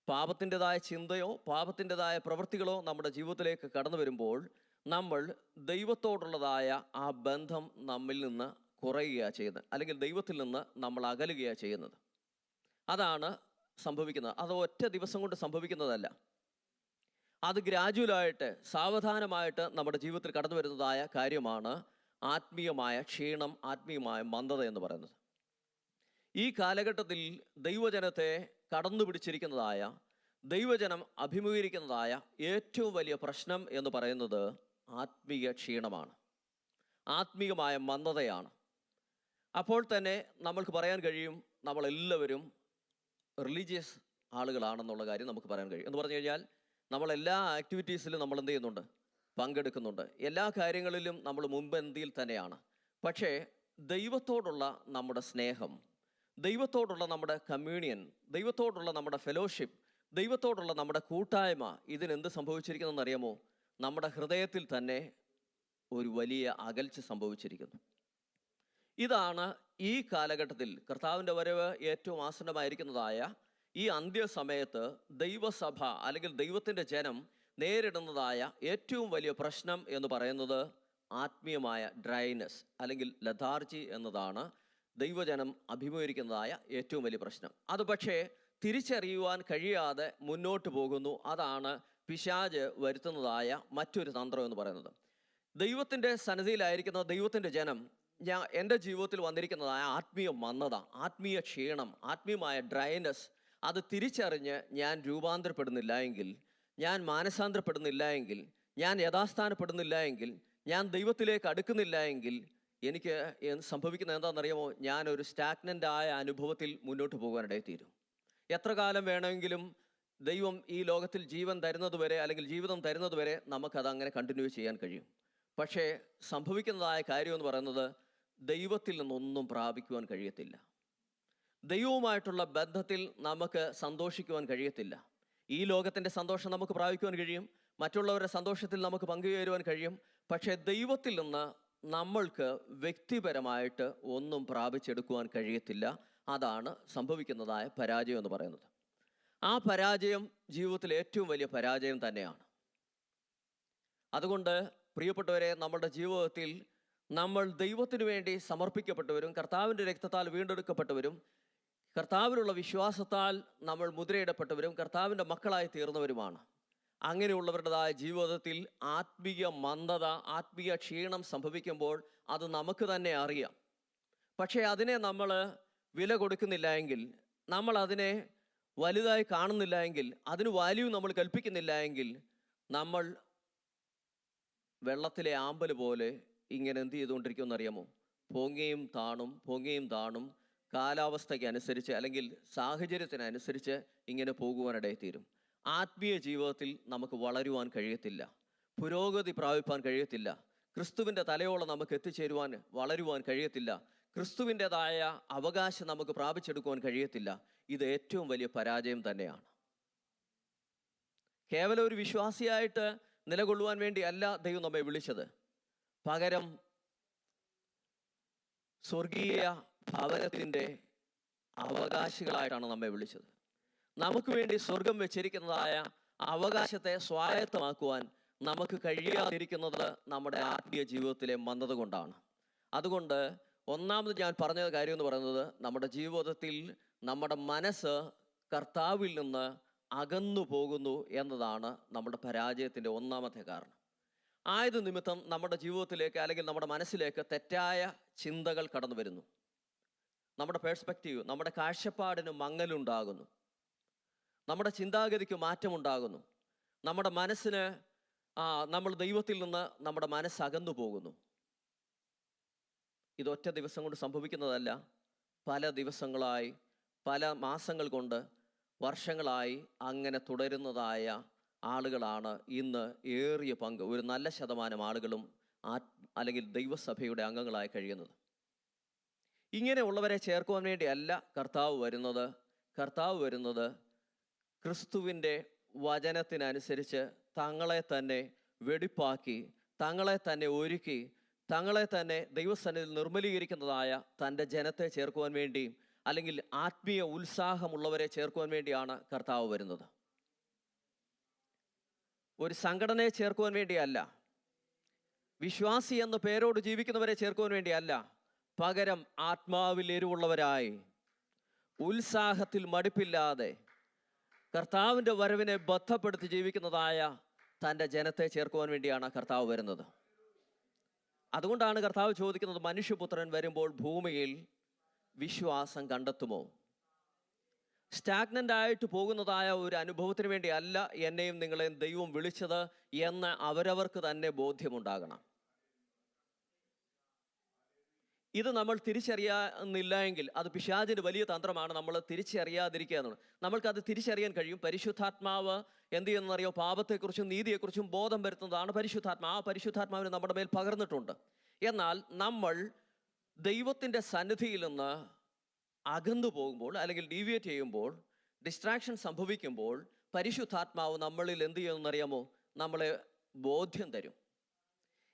പാപത്തിൻ്റെതായ ചിന്തയോ പാപത്തിൻ്റെതായ പ്രവൃത്തികളോ നമ്മുടെ ജീവിതത്തിലേക്ക് കടന്നു വരുമ്പോൾ നമ്മൾ ദൈവത്തോടുള്ളതായ ആ ബന്ധം നമ്മിൽ നിന്ന് കുറയുകയാണ് ചെയ്യുന്നത്, അല്ലെങ്കിൽ ദൈവത്തിൽ നിന്ന് നമ്മൾ അകലുകയാണ് ചെയ്യുന്നത്. അതാണ് സംഭവിക്കുന്നത്. അത് ഒറ്റ ദിവസം കൊണ്ട് സംഭവിക്കുന്നതല്ല. അത് ഗ്രാജുവലായിട്ട് സാവധാനമായിട്ട് നമ്മുടെ ജീവിതത്തിൽ കടന്നു വരുന്നതായ കാര്യമാണ് ആത്മീയമായ ക്ഷീണം, ആത്മീയമായ മന്ദത എന്ന് പറയുന്നത്. ഈ കാലഘട്ടത്തിൽ ദൈവജനത്തെ കടന്നു പിടിച്ചിരിക്കുന്നതായ, ദൈവജനം അഭിമുഖീകരിക്കുന്നതായ ഏറ്റവും വലിയ പ്രശ്നം എന്ന് പറയുന്നത് ആത്മീയ ക്ഷീണമാണ്, ആത്മീയമായ മന്ദതയാണ്. അപ്പോൾ തന്നെ നമ്മൾക്ക് പറയാൻ കഴിയും നമ്മളെല്ലാവരും റിലീജിയസ് ആളുകളാണെന്നുള്ള കാര്യം നമുക്ക് പറയാൻ കഴിയും. എന്ന് പറഞ്ഞു കഴിഞ്ഞാൽ നമ്മളെല്ലാ ആക്ടിവിറ്റീസിലും നമ്മൾ എന്ത് ചെയ്യുന്നുണ്ട്? പങ്കെടുക്കുന്നുണ്ട്. എല്ലാ കാര്യങ്ങളിലും നമ്മൾ മുൻപന്തിയിൽ തന്നെയാണ്. പക്ഷേ ദൈവത്തോടുള്ള നമ്മുടെ സ്നേഹം, ദൈവത്തോടുള്ള നമ്മുടെ കമ്മ്യൂണിയൻ, ദൈവത്തോടുള്ള നമ്മുടെ ഫെലോഷിപ്പ്, ദൈവത്തോടുള്ള നമ്മുടെ കൂട്ടായ്മ, ഇതിനെന്ത് സംഭവിച്ചിരിക്കുന്നതെന്ന് അറിയാമോ? നമ്മുടെ ഹൃദയത്തിൽ തന്നെ ഒരു വലിയ അകൽച്ച സംഭവിച്ചിരിക്കുന്നു. ഇതാണ് ഈ കാലഘട്ടത്തിൽ കർത്താവിൻ്റെ വരവ് ഏറ്റവും ആസന്നമായിരിക്കുന്നതായ ഈ അന്ത്യസമയത്ത് ദൈവസഭ അല്ലെങ്കിൽ ദൈവത്തിൻ്റെ ജനം നേരിടുന്നതായ ഏറ്റവും വലിയ പ്രശ്നം എന്ന് പറയുന്നത് ആത്മീയമായ ഡ്രൈനെസ് അല്ലെങ്കിൽ ലഥാർജി എന്നതാണ് ദൈവജനം അഭിമുഖീകരിക്കുന്നതായ ഏറ്റവും വലിയ പ്രശ്നം. അത് പക്ഷേ തിരിച്ചറിയുവാൻ കഴിയാതെ മുന്നോട്ട് പോകുന്നു. അതാണ് പിശാച് വരുത്തുന്നതായ മറ്റൊരു തന്ത്രം എന്ന് പറയുന്നത്. ദൈവത്തിൻ്റെ സന്നിധിയിലായിരിക്കുന്ന ദൈവത്തിൻ്റെ ജനം എൻ്റെ ജീവിതത്തിൽ വന്നിരിക്കുന്നതായ ആത്മീയ മന്ദത, ആത്മീയ ക്ഷീണം, ആത്മീയമായ ഡ്രൈനെസ് അത് തിരിച്ചറിഞ്ഞ് ഞാൻ രൂപാന്തരപ്പെടുന്നില്ല എങ്കിൽ, ഞാൻ മാനസാന്തരപ്പെടുന്നില്ല എങ്കിൽ, ഞാൻ യഥാസ്ഥാനപ്പെടുന്നില്ല എങ്കിൽ, ഞാൻ ദൈവത്തിലേക്ക് അടുക്കുന്നില്ല എങ്കിൽ എനിക്ക് സംഭവിക്കുന്നത് എന്താണെന്നറിയാമോ? ഞാനൊരു സ്റ്റാഗ്നൻ്റ് ആയ അനുഭവത്തിൽ മുന്നോട്ട് പോകാനിടയിത്തീരും. എത്ര കാലം വേണമെങ്കിലും ദൈവം ഈ ലോകത്തിൽ ജീവൻ തരുന്നത് വരെ അല്ലെങ്കിൽ ജീവിതം തരുന്നത് വരെ നമുക്കത് അങ്ങനെ കണ്ടിന്യൂ ചെയ്യാൻ കഴിയും. പക്ഷേ സംഭവിക്കുന്നതായ കാര്യം എന്ന് പറയുന്നത് ദൈവത്തിൽ നിന്നൊന്നും പ്രാപിക്കുവാൻ കഴിയത്തില്ല. ദൈവവുമായിട്ടുള്ള ബന്ധത്തിൽ നമുക്ക് സന്തോഷിക്കുവാൻ കഴിയത്തില്ല. ഈ ലോകത്തിൻ്റെ സന്തോഷം നമുക്ക് പ്രാപിക്കുവാൻ കഴിയും, മറ്റുള്ളവരുടെ സന്തോഷത്തിൽ നമുക്ക് പങ്കുചേരുവാൻ കഴിയും. പക്ഷേ ദൈവത്തിൽ നിന്ന് നമ്മൾക്ക് വ്യക്തിപരമായിട്ട് ഒന്നും പ്രാപിച്ചെടുക്കുവാൻ കഴിയത്തില്ല. അതാണ് സംഭവിക്കുന്നതായ പരാജയം എന്ന് പറയുന്നത്. ആ പരാജയം ജീവിതത്തിലെ ഏറ്റവും വലിയ പരാജയം തന്നെയാണ്. അതുകൊണ്ട് പ്രിയപ്പെട്ടവരെ, നമ്മളുടെ ജീവിതത്തിൽ നമ്മൾ ദൈവത്തിനു വേണ്ടി സമർപ്പിക്കപ്പെട്ടവരും കർത്താവിൻ്റെ രക്തത്താൽ വീണ്ടെടുക്കപ്പെട്ടവരും കർത്താവിലുള്ള വിശ്വാസത്താൽ നമ്മൾ മുദ്രയിടപ്പെട്ടവരും കർത്താവിൻ്റെ മക്കളായി തീർന്നവരുമാണ്. അങ്ങനെയുള്ളവരുടേതായ ജീവിതത്തിൽ ആത്മീയ മന്ദത, ആത്മീയ ക്ഷീണം സംഭവിക്കുമ്പോൾ അത് നമുക്ക് തന്നെ അറിയാം. പക്ഷേ അതിനെ നമ്മൾ വില കൊടുക്കുന്നില്ല എങ്കിൽ, നമ്മൾ അതിനെ വലുതായി കാണുന്നില്ല എങ്കിൽ, അതിന് വാല്യൂ നമ്മൾ കൽപ്പിക്കുന്നില്ല എങ്കിൽ, നമ്മൾ വെള്ളത്തിലെ ആമ്പൽ പോലെ ഇങ്ങനെ എന്ത് ചെയ്തുകൊണ്ടിരിക്കുമെന്നറിയാമോ? പൊങ്ങയും താണും പൊങ്ങയും താണും കാലാവസ്ഥയ്ക്ക് അനുസരിച്ച് അല്ലെങ്കിൽ സാഹചര്യത്തിനനുസരിച്ച് ഇങ്ങനെ പോകുവാനിടയിത്തീരും. ആത്മീയ ജീവിതത്തിൽ നമുക്ക് വളരുവാൻ കഴിയത്തില്ല, പുരോഗതി പ്രാപിപ്പാൻ കഴിയത്തില്ല, ക്രിസ്തുവിൻ്റെ തലയോളം നമുക്ക് എത്തിച്ചേരുവാൻ വളരുവാൻ കഴിയത്തില്ല, ക്രിസ്തുവിൻ്റെതായ അവകാശം നമുക്ക് പ്രാപിച്ചെടുക്കുവാൻ കഴിയത്തില്ല. ഇത് ഏറ്റവും വലിയ പരാജയം തന്നെയാണ്. കേവലം ഒരു വിശ്വാസിയായിട്ട് നിലകൊള്ളുവാൻ വേണ്ടി അല്ല ദൈവം നമ്മെ വിളിച്ചത്. പകരം സ്വർഗീയ ഭവനത്തിൻ്റെ അവകാശികളായിട്ടാണ് നമ്മെ വിളിച്ചത്. നമുക്ക് വേണ്ടി സ്വർഗം വെച്ചിരിക്കുന്നതായ അവകാശത്തെ സ്വായത്തമാക്കുവാൻ നമുക്ക് കഴിയാതിരിക്കുന്നത് നമ്മുടെ ആത്മീയ ജീവിതത്തിലെ മന്ദത കൊണ്ടാണ്. അതുകൊണ്ട് ഒന്നാമത് ഞാൻ പറഞ്ഞ കാര്യം എന്ന് പറയുന്നത്, നമ്മുടെ ജീവിതത്തിൽ നമ്മുടെ മനസ്സ് കർത്താവിൽ നിന്ന് അകന്നു പോകുന്നു എന്നതാണ് നമ്മുടെ പരാജയത്തിൻ്റെ ഒന്നാമത്തെ കാരണം. ആയത് നിമിത്തം നമ്മുടെ ജീവിതത്തിലേക്ക് അല്ലെങ്കിൽ നമ്മുടെ മനസ്സിലേക്ക് തെറ്റായ ചിന്തകൾ കടന്നു വരുന്നു. നമ്മുടെ പേഴ്സ്പെക്റ്റീവ്, നമ്മുടെ കാഴ്ചപ്പാടിന് മങ്ങലുണ്ടാകുന്നു, നമ്മുടെ ചിന്താഗതിക്ക് മാറ്റമുണ്ടാകുന്നു, നമ്മുടെ മനസ്സിന് നമ്മൾ ദൈവത്തിൽ നിന്ന് നമ്മുടെ മനസ്സ് അകന്നു പോകുന്നു. ഇതൊറ്റ ദിവസം കൊണ്ട് സംഭവിക്കുന്നതല്ല. പല ദിവസങ്ങളായി, പല മാസങ്ങൾ കൊണ്ട്, വർഷങ്ങളായി അങ്ങനെ തുടരുന്നതായ ആളുകളാണ് ഇന്ന് ഏറിയ പങ്ക്, ഒരു നല്ല ശതമാനം ആളുകളും അല്ലെങ്കിൽ ദൈവസഭയുടെ അംഗങ്ങളായി കഴിയുന്നത്. ഇങ്ങനെയുള്ളവരെ ചേർക്കുവാൻ വേണ്ടിയല്ല കർത്താവ് വരുന്നത്. കർത്താവ് വരുന്നത് ക്രിസ്തുവിൻ്റെ വചനത്തിനനുസരിച്ച് തങ്ങളെ തന്നെ വെടിപ്പാക്കി, തങ്ങളെ തന്നെ ഒരുക്കി, തങ്ങളെ തന്നെ ദൈവസന്നിധിയിൽ നിർമ്മലീകരിക്കുന്നതായ തൻ്റെ ജനത്തെ ചേർക്കുവാൻ വേണ്ടി, അല്ലെങ്കിൽ ആത്മീയ ഉത്സാഹമുള്ളവരെ ചേർക്കുവാൻ വേണ്ടിയാണ് കർത്താവ് വരുന്നത്. ഒരു സംഘടനയെ ചേർക്കുവാൻ വേണ്ടിയല്ല, വിശ്വാസി എന്ന പേരോട് ജീവിക്കുന്നവരെ ചേർക്കുവാൻ വേണ്ടിയല്ല, പകരം ആത്മാവിൽ എരിവുള്ളവരായി, ഉത്സാഹത്തിൽ മടുപ്പില്ലാതെ കർത്താവിൻ്റെ വരവിനെ ബന്ധപ്പെടുത്തി ജീവിക്കുന്നതായ തൻ്റെ ജനത്തെ ചേർക്കുവാൻ വേണ്ടിയാണ് കർത്താവ് വരുന്നത്. അതുകൊണ്ടാണ് കർത്താവ് ചോദിക്കുന്നത്, മനുഷ്യപുത്രൻ വരുമ്പോൾ ഭൂമിയിൽ വിശ്വാസം കണ്ടെത്തുമോ? സ്റ്റാഗ്നൻ്റ് ആയിട്ട് പോകുന്നതായ ഒരു അനുഭവത്തിന് വേണ്ടി അല്ല എന്നെയും നിങ്ങളെയും ദൈവം വിളിച്ചത് എന്ന് അവരവർക്ക് തന്നെ ബോധ്യമുണ്ടാകണം. ഇത് നമ്മൾ തിരിച്ചറിയുന്നില്ല എങ്കിൽ അത് പിശാചിൻ്റെ വലിയ തന്ത്രമാണ്. നമ്മൾ തിരിച്ചറിയാതിരിക്കുക എന്നുള്ളത്. നമ്മൾക്കത് തിരിച്ചറിയാൻ കഴിയും. പരിശുദ്ധാത്മാവ് എന്ത് ചെയ്യുന്നറിയോ? പാപത്തെക്കുറിച്ചും നീതിയെക്കുറിച്ചും ബോധം വരുത്തുന്നതാണ് പരിശുദ്ധാത്മാവ്. ആ പരിശുദ്ധാത്മാവിന് നമ്മുടെ മേൽ പകർന്നിട്ടുണ്ട്. എന്നാൽ നമ്മൾ ദൈവത്തിൻ്റെ സന്നിധിയിൽ നിന്ന് അകന്നു പോകുമ്പോൾ, അല്ലെങ്കിൽ ഡീവിയേറ്റ് ചെയ്യുമ്പോൾ, ഡിസ്ട്രാക്ഷൻ സംഭവിക്കുമ്പോൾ, പരിശുദ്ധാത്മാവ് നമ്മളിൽ എന്ത് ചെയ്യുമെന്നറിയാമോ? നമ്മളെ ബോധ്യം തരും.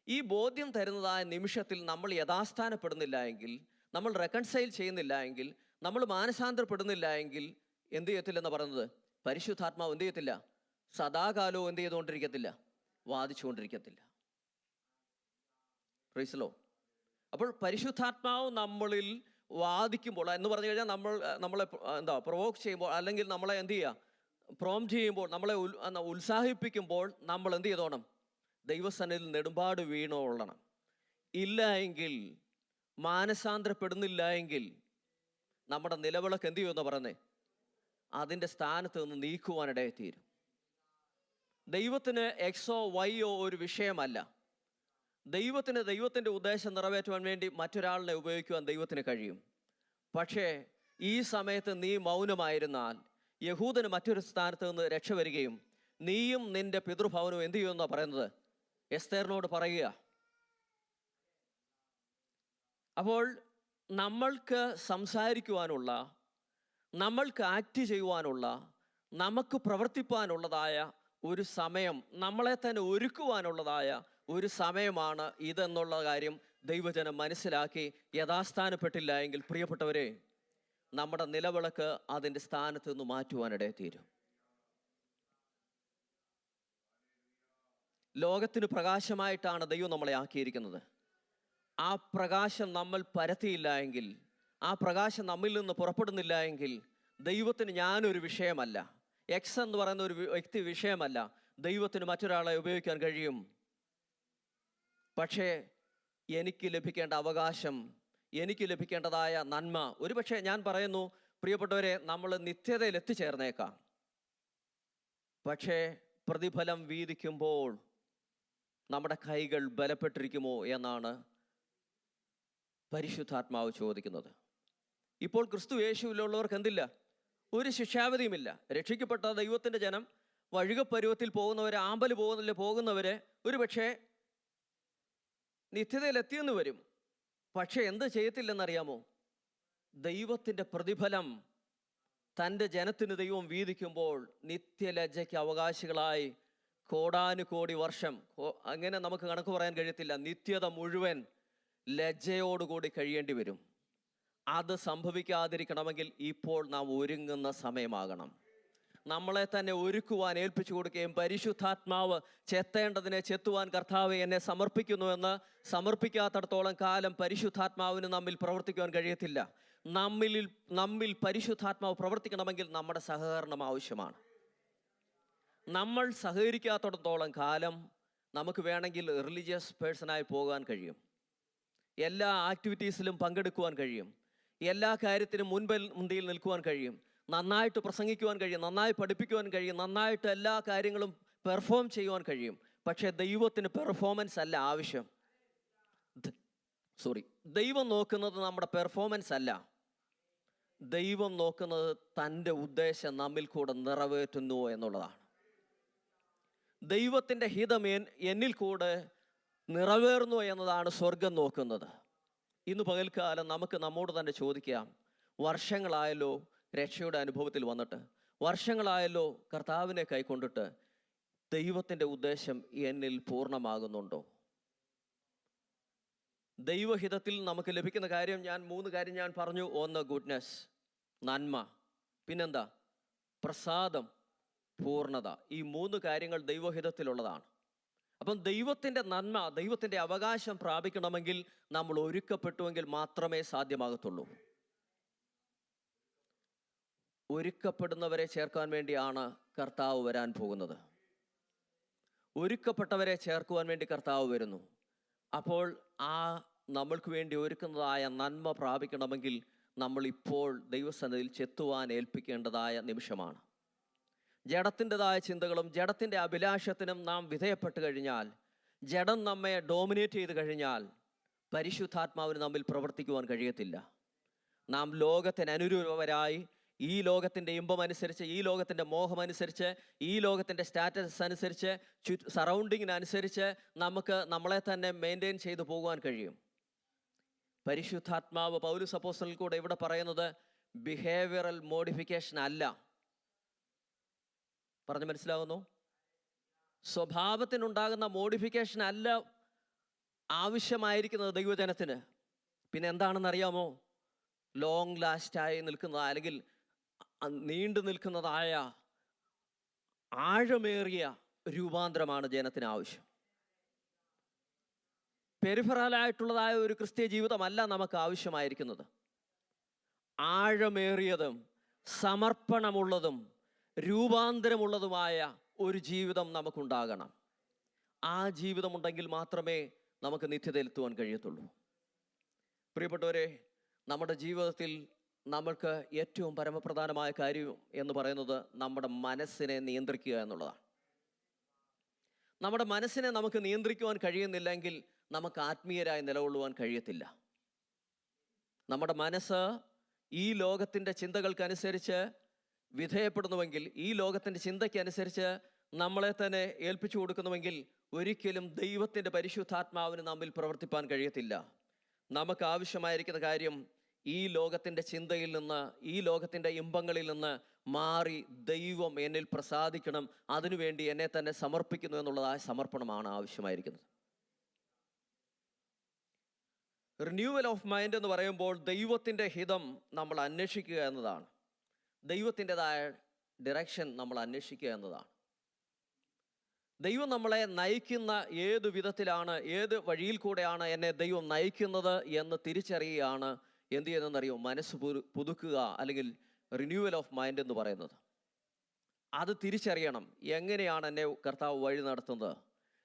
ഈ ബോധ്യം തരുന്നതായ നിമിഷത്തിൽ നമ്മൾ യഥാസ്ഥാനപ്പെടുന്നില്ല എങ്കിൽ, നമ്മൾ റെക്കൺസൈൽ ചെയ്യുന്നില്ല എങ്കിൽ, നമ്മൾ മാനസാന്തരപ്പെടുന്നില്ല എങ്കിൽ എന്ത് ചെയ്യത്തില്ലെന്ന് പറയുന്നത്? പരിശുദ്ധാത്മാവ് എന്ത് ചെയ്യത്തില്ല? സദാകാലവും എന്ത് ചെയ്തുകൊണ്ടിരിക്കത്തില്ല? വാദിച്ചുകൊണ്ടിരിക്കത്തില്ല. Praise the lord. അപ്പോൾ പരിശുദ്ധാത്മാവ് നമ്മളിൽ വാദിക്കുമ്പോൾ എന്ന് പറഞ്ഞു കഴിഞ്ഞാൽ നമ്മളെ പ്രൊവോക്ക് ചെയ്യുമ്പോൾ, അല്ലെങ്കിൽ നമ്മളെ എന്ത് ചെയ്യുക, പ്രോംപ്റ്റ് ചെയ്യുമ്പോൾ, നമ്മളെ ഉത്സാഹിപ്പിക്കുമ്പോൾ നമ്മൾ എന്ത് ചെയ്തോണം? ദൈവസന്നിധിയിൽ നെടുമ്പാട് വീണോളണം. ഇല്ല എങ്കിൽ, മാനസാന്തരപ്പെടുന്നില്ല എങ്കിൽ നമ്മുടെ നിലവിളക്ക് എന്ത് ചെയ്യുമെന്ന് പറയുന്നേ? അതിൻ്റെ സ്ഥാനത്ത് നിന്ന് നീക്കുവാനിടയിൽ തീരും. ദൈവത്തിന് എക്സോ വൈയോ ഒരു വിഷയമല്ല. ദൈവത്തിൻ്റെ ഉദ്ദേശം നിറവേറ്റുവാൻ വേണ്ടി മറ്റൊരാളിനെ ഉപയോഗിക്കുവാൻ ദൈവത്തിന് കഴിയും. പക്ഷേ ഈ സമയത്ത് നീ മൗനമായിരുന്നാൽ യഹൂദന് മറ്റൊരു സ്ഥാനത്ത് നിന്ന് രക്ഷ വരികയും നീയും നിന്റെ പിതൃഭവനും എന്ത് ചെയ്യുമെന്നാണ് പറയുന്നത്? എസ്തേറിനോട് പറയുക. അപ്പോൾ നമ്മൾക്ക് സംസാരിക്കുവാനുള്ള, നമ്മൾക്ക് ആക്ട് ചെയ്യുവാനുള്ള, നമുക്ക് പ്രവർത്തിപ്പാനുള്ളതായ ഒരു സമയം, നമ്മളെ തന്നെ ഒരുക്കുവാനുള്ളതായ ഒരു സമയമാണ് ഇതെന്നുള്ള കാര്യം ദൈവജനം മനസ്സിലാക്കി യഥാസ്ഥാനപ്പെട്ടില്ല എങ്കിൽ, പ്രിയപ്പെട്ടവരെ, നമ്മുടെ നിലവിളക്ക് അതിൻ്റെ സ്ഥാനത്ത് നിന്ന് മാറ്റുവാനിടയിൽ തീരും. ലോകത്തിന് പ്രകാശമായിട്ടാണ് ദൈവം നമ്മളെ ആക്കിയിരിക്കുന്നത്. ആ പ്രകാശം നമ്മൾ പരത്തിയില്ല എങ്കിൽ, ആ പ്രകാശം നമ്മിൽ നിന്ന് പുറപ്പെടുന്നില്ല എങ്കിൽ, ദൈവത്തിന് ഞാനൊരു വിഷയമല്ല, എക്സ് എന്ന് പറയുന്ന ഒരു വ്യക്തി വിഷയമല്ല. ദൈവത്തിന് മറ്റൊരാളെ ഉപയോഗിക്കാൻ കഴിയും. പക്ഷേ എനിക്ക് ലഭിക്കേണ്ട അവകാശം, എനിക്ക് ലഭിക്കേണ്ടതായ നന്മ, ഒരുപക്ഷെ ഞാൻ പറയുന്നു പ്രിയപ്പെട്ടവരെ, നമ്മൾ നിത്യതയിൽ എത്തിച്ചേർന്നേക്കാം. പക്ഷേ പ്രതിഫലം വീതിക്കുമ്പോൾ നമ്മുടെ കൈകൾ ബലപ്പെട്ടിരിക്കുമോ എന്നാണ് പരിശുദ്ധാത്മാവ് ചോദിക്കുന്നത്. ഇപ്പോൾ ക്രിസ്തു യേശുവിലുള്ളവർക്ക് എന്തില്ല? ഒരു ശിക്ഷാവിധിയുമില്ല. രക്ഷിക്കപ്പെട്ട ദൈവത്തിൻ്റെ ജനം, വഴുകപ്പരുവത്തിൽ പോകുന്നവരെ, ആമ്പൽ പോകുന്നവരെ ഒരുപക്ഷെ നിത്യതയിൽ എത്തിയെന്ന് വരും. പക്ഷെ എന്ത് ചെയ്യത്തില്ലെന്നറിയാമോ? ദൈവത്തിൻ്റെ പ്രതിഫലം തൻ്റെ ജനത്തിന് ദൈവം വീതിക്കുമ്പോൾ നിത്യലജ്ജയ്ക്ക് അവകാശികളായി കോടാനുകോടി വർഷം, അങ്ങനെ നമുക്ക് കണക്ക് പറയാൻ കഴിയത്തില്ല, നിത്യത മുഴുവൻ ലജ്ജയോടുകൂടി കഴിയേണ്ടി വരും. അത് സംഭവിക്കാതിരിക്കണമെങ്കിൽ ഇപ്പോൾ നാം ഒരുങ്ങുന്ന സമയമാകണം. നമ്മളെ തന്നെ ഒരുക്കുവാൻ ഏൽപ്പിച്ചു കൊടുക്കുകയും പരിശുദ്ധാത്മാവ് ചെത്തേണ്ടതിനെ ചെത്തുവാൻ കർത്താവെ എന്നെ സമർപ്പിക്കുന്നുവെന്ന് സമർപ്പിക്കാത്തടത്തോളം കാലം പരിശുദ്ധാത്മാവിന് നമ്മിൽ പ്രവർത്തിക്കുവാൻ കഴിയത്തില്ല. നമ്മിൽ പരിശുദ്ധാത്മാവ് പ്രവർത്തിക്കണമെങ്കിൽ നമ്മുടെ സഹകരണം ആവശ്യമാണ്. നമ്മൾ സഹകരിക്കാത്തിടത്തോളം കാലം നമുക്ക് വേണമെങ്കിൽ റിലീജിയസ് പേഴ്സണായി പോകാൻ കഴിയും, എല്ലാ ആക്ടിവിറ്റീസിലും പങ്കെടുക്കുവാൻ കഴിയും, എല്ലാ കാര്യത്തിനും മുൻപിൽ നിൽക്കുവാൻ കഴിയും, നന്നായിട്ട് പ്രസംഗിക്കുവാൻ കഴിയും, നന്നായി പഠിപ്പിക്കുവാൻ കഴിയും, നന്നായിട്ട് എല്ലാ കാര്യങ്ങളും പെർഫോം ചെയ്യുവാൻ കഴിയും. പക്ഷേ ദൈവത്തിന് പെർഫോമൻസ് അല്ല ആവശ്യം. ദൈവം നോക്കുന്നത് നമ്മുടെ പെർഫോമൻസ് അല്ല. ദൈവം നോക്കുന്നത് തൻ്റെ ഉദ്ദേശം നമ്മിൽ കൂടെ നിറവേറ്റുന്നു എന്നുള്ളതാണ്. ദൈവത്തിൻ്റെ ഹിതം എന്നിൽ കൂടെ നിറവേറുന്നു എന്നതാണ് സ്വർഗം നോക്കുന്നത്. ഇന്ന് പകൽക്കാലം നമുക്ക് നമ്മോട് തന്നെ ചോദിക്കാം, വർഷങ്ങളായല്ലോ രക്ഷയുടെ അനുഭവത്തിൽ വന്നിട്ട്, വർഷങ്ങളായല്ലോ കർത്താവിനെ കൈക്കൊണ്ടിട്ട്, ദൈവത്തിൻ്റെ ഉദ്ദേശം എന്നിൽ പൂർണ്ണമാകുന്നുണ്ടോ? ദൈവഹിതത്തിൽ നമുക്ക് ലഭിക്കുന്ന കാര്യം 3 കാര്യം ഞാൻ പറഞ്ഞു. 1 ഗുഡ്നെസ്, നന്മ, പിന്നെന്താ? പ്രസാദം, പൂർണ്ണത. ഈ 3 കാര്യങ്ങൾ ദൈവഹിതത്തിലുള്ളതാണ്. അപ്പം ദൈവത്തിൻ്റെ നന്മ, ദൈവത്തിൻ്റെ അവകാശം പ്രാപിക്കണമെങ്കിൽ നമ്മൾ ഒരുക്കപ്പെട്ടുവെങ്കിൽ മാത്രമേ സാധ്യമാകത്തുള്ളൂ. ഒരുക്കപ്പെടുന്നവരെ ചേർക്കാൻ വേണ്ടിയാണ് കർത്താവ് വരാൻ പോകുന്നത്. ഒരുക്കപ്പെട്ടവരെ ചേർക്കുവാൻ വേണ്ടി കർത്താവ് വരുന്നു. അപ്പോൾ നമ്മൾക്ക് വേണ്ടി ഒരുക്കുന്നതായ നന്മ പ്രാപിക്കണമെങ്കിൽ നമ്മൾ ഇപ്പോൾ ദൈവസന്നിധിയിൽ ചെത്തുവാൻ ഏൽപ്പിക്കേണ്ടതായ നിമിഷമാണ്. ജഡത്തിൻ്റെതായ ചിന്തകളും ജഡത്തിൻ്റെ അഭിലാഷത്തിനും നാം വിധേയപ്പെട്ട് കഴിഞ്ഞാൽ, ജഡം നമ്മെ ഡോമിനേറ്റ് ചെയ്ത് കഴിഞ്ഞാൽ, പരിശുദ്ധാത്മാവിന് നമ്മിൽ പ്രവർത്തിക്കുവാൻ കഴിയത്തില്ല. നാം ലോകത്തിന് അനുരൂപരായി, ഈ ലോകത്തിൻ്റെ ഇമ്പം അനുസരിച്ച്, ഈ ലോകത്തിൻ്റെ മോഹമനുസരിച്ച്, ഈ ലോകത്തിൻ്റെ സ്റ്റാറ്റസ് അനുസരിച്ച്, സറൗണ്ടിങ്ങിനനുസരിച്ച് നമുക്ക് നമ്മളെ തന്നെ മെയിൻറ്റെയിൻ ചെയ്തു പോകുവാൻ കഴിയും. പരിശുദ്ധാത്മാവ് പൗലോസ് അപ്പോസ്തലൻ കൂടെ ഇവിടെ പറയുന്നത് ബിഹേവിയറൽ മോഡിഫിക്കേഷൻ അല്ല. പറഞ്ഞു മനസ്സിലാകുന്നു? സ്വഭാവത്തിനുണ്ടാകുന്ന മോഡിഫിക്കേഷൻ അല്ല ആവശ്യമായിരിക്കുന്നത് ദൈവജനത്തിന്. പിന്നെ എന്താണെന്ന് അറിയാമോ? ലോങ് ലാസ്റ്റായി നിൽക്കുന്ന, അല്ലെങ്കിൽ നീണ്ടു നിൽക്കുന്നതായ ആഴമേറിയ രൂപാന്തരമാണ് ജനത്തിന് ആവശ്യം. പെരിഫറലായിട്ടുള്ളതായ ഒരു ക്രിസ്തീയ ജീവിതമല്ല നമുക്ക് ആവശ്യമായിരിക്കുന്നത്. ആഴമേറിയതും സമർപ്പണമുള്ളതും രൂപാന്തരമുള്ളതുമായ ഒരു ജീവിതം നമുക്കുണ്ടാകണം. ആ ജീവിതമുണ്ടെങ്കിൽ മാത്രമേ നമുക്ക് നിത്യതയിലെത്തുവാൻ കഴിയത്തുള്ളൂ. പ്രിയപ്പെട്ടവരെ, നമ്മുടെ ജീവിതത്തിൽ നമ്മൾക്ക് ഏറ്റവും പരമപ്രധാനമായ കാര്യം എന്ന് പറയുന്നത് നമ്മുടെ മനസ്സിനെ നിയന്ത്രിക്കുക എന്നുള്ളതാണ്. നമ്മുടെ മനസ്സിനെ നമുക്ക് നിയന്ത്രിക്കുവാൻ കഴിയുന്നില്ലെങ്കിൽ നമുക്ക് ആത്മീയരായി നിലകൊള്ളുവാൻ കഴിയത്തില്ല. നമ്മുടെ മനസ്സ് ഈ ലോകത്തിൻ്റെ ചിന്തകൾക്കനുസരിച്ച് വിധേയപ്പെടുന്നുവെങ്കിൽ, ഈ ലോകത്തിൻ്റെ ചിന്തയ്ക്കനുസരിച്ച് നമ്മളെ തന്നെ ഏൽപ്പിച്ചു കൊടുക്കുന്നുവെങ്കിൽ ഒരിക്കലും ദൈവത്തിൻ്റെ പരിശുദ്ധാത്മാവിന് നമ്മിൽ പ്രവർത്തിപ്പാൻ കഴിയത്തില്ല. നമുക്ക് ആവശ്യമായിരിക്കുന്ന കാര്യം ഈ ലോകത്തിൻ്റെ ചിന്തയിൽ നിന്ന്, ഈ ലോകത്തിൻ്റെ ഇമ്പങ്ങളിൽ നിന്ന് മാറി ദൈവം എന്നിൽ പ്രസാദിക്കണം, അതിനുവേണ്ടി എന്നെ തന്നെ സമർപ്പിക്കുന്നു എന്നുള്ളതായ സമർപ്പണമാണ് ആവശ്യമായിരിക്കുന്നത്. റിന്യൂവൽ ഓഫ് മൈൻഡ് എന്ന് പറയുമ്പോൾ ദൈവത്തിൻ്റെ ഹിതം നമ്മൾ അന്വേഷിക്കുക എന്നതാണ്. ദൈവത്തിൻ്റെതായ ഡിറക്ഷൻ നമ്മൾ അന്വേഷിക്കുക എന്നതാണ്. ദൈവം നമ്മളെ നയിക്കുന്ന ഏത് വിധത്തിലാണ്, ഏത് വഴിയിൽ കൂടെയാണ് എന്നെ ദൈവം നയിക്കുന്നത് എന്ന് തിരിച്ചറിയുകയാണ് എന്ത് ചെയ്യുന്നതെന്നറിയോ? മനസ്സ് പുതുക്കുക, അല്ലെങ്കിൽ റിന്യൂവൽ ഓഫ് മൈൻഡ് എന്ന് പറയുന്നത്. അത് തിരിച്ചറിയണം. എങ്ങനെയാണ് എന്നെ കർത്താവ് വഴി നടത്തുന്നത്?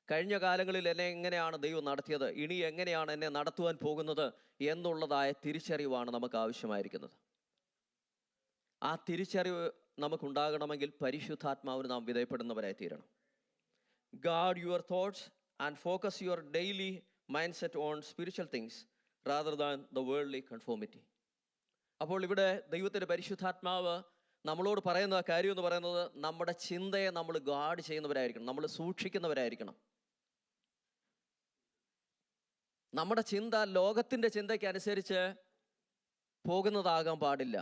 കഴിഞ്ഞ കാലങ്ങളിൽ എന്നെ എങ്ങനെയാണ് ദൈവം നടത്തിയത്? ഇനി എങ്ങനെയാണ് എന്നെ നടത്തുവാൻ പോകുന്നത് എന്നുള്ളതായ തിരിച്ചറിവാണ് നമുക്ക് ആവശ്യമായിരിക്കുന്നത്. ആ തിരിച്ചറിവ് നമുക്കുണ്ടാകണമെങ്കിൽ പരിശുദ്ധാത്മാവിന് നാം വിധേയപ്പെടുന്നവരായി തീരണം. Guard your thoughts and focus your daily mindset on spiritual things rather than the worldly conformity. അപ്പോൾ ഇവിടെ ദൈവത്തിൻ്റെ പരിശുദ്ധാത്മാവ് നമ്മളോട് പറയുന്ന കാര്യം എന്ന് പറയുന്നത്, നമ്മുടെ ചിന്തയെ നമ്മൾ ഗാർഡ് ചെയ്യുന്നവരായിരിക്കണം, നമ്മൾ സൂക്ഷിക്കുന്നവരായിരിക്കണം. നമ്മുടെ ചിന്ത ലോകത്തിൻ്റെ ചിന്തയ്ക്ക് അനുസരിച്ച് പോകുന്നതാകാൻ പാടില്ല.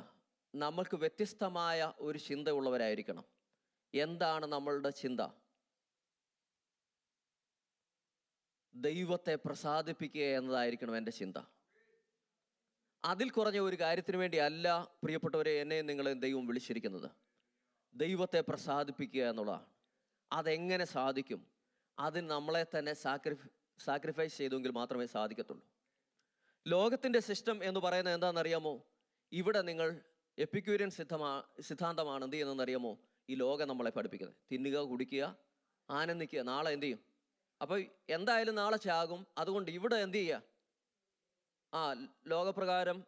നമ്മൾക്ക് വ്യത്യസ്തമായ ഒരു ചിന്ത ഉള്ളവരായിരിക്കണം. എന്താണ് നമ്മളുടെ ചിന്ത? ദൈവത്തെ പ്രസാദിപ്പിക്കുക എന്നതായിരിക്കണം എൻ്റെ ചിന്ത. അതിൽ കുറഞ്ഞ ഒരു കാര്യത്തിന് വേണ്ടി അല്ല പ്രിയപ്പെട്ടവരെ എന്നെയും നിങ്ങളെയും ദൈവം വിളിച്ചിരിക്കുന്നത്. ദൈവത്തെ പ്രസാദിപ്പിക്കുക എന്നുള്ളതാണ്. അതെങ്ങനെ സാധിക്കും? അതിന് നമ്മളെ തന്നെ സാക്രിഫൈസ് ചെയ്തെങ്കിൽ മാത്രമേ സാധിക്കത്തുള്ളൂ. ലോകത്തിൻ്റെ സിസ്റ്റം എന്ന് പറയുന്നത് എന്താണെന്നറിയാമോ? ഇവിടെ നിങ്ങൾ എപ്പിക്യൂരിയൻ സിദ്ധാന്തമാണ് എന്ത് ചെയ്യുന്നതെന്നറിയാമോ? ഈ ലോകം നമ്മളെ പഠിപ്പിക്കുന്നത്. തിന്നുക, കുടിക്കുക, ആനന്ദിക്കുക. നാളെ എന്ത് ചെയ്യും? അപ്പോൾ എന്തായാലും നാളെ ചാകും. അതുകൊണ്ട് ഇവിടെ എന്ത് ചെയ്യുക? ലോകപ്രകാരം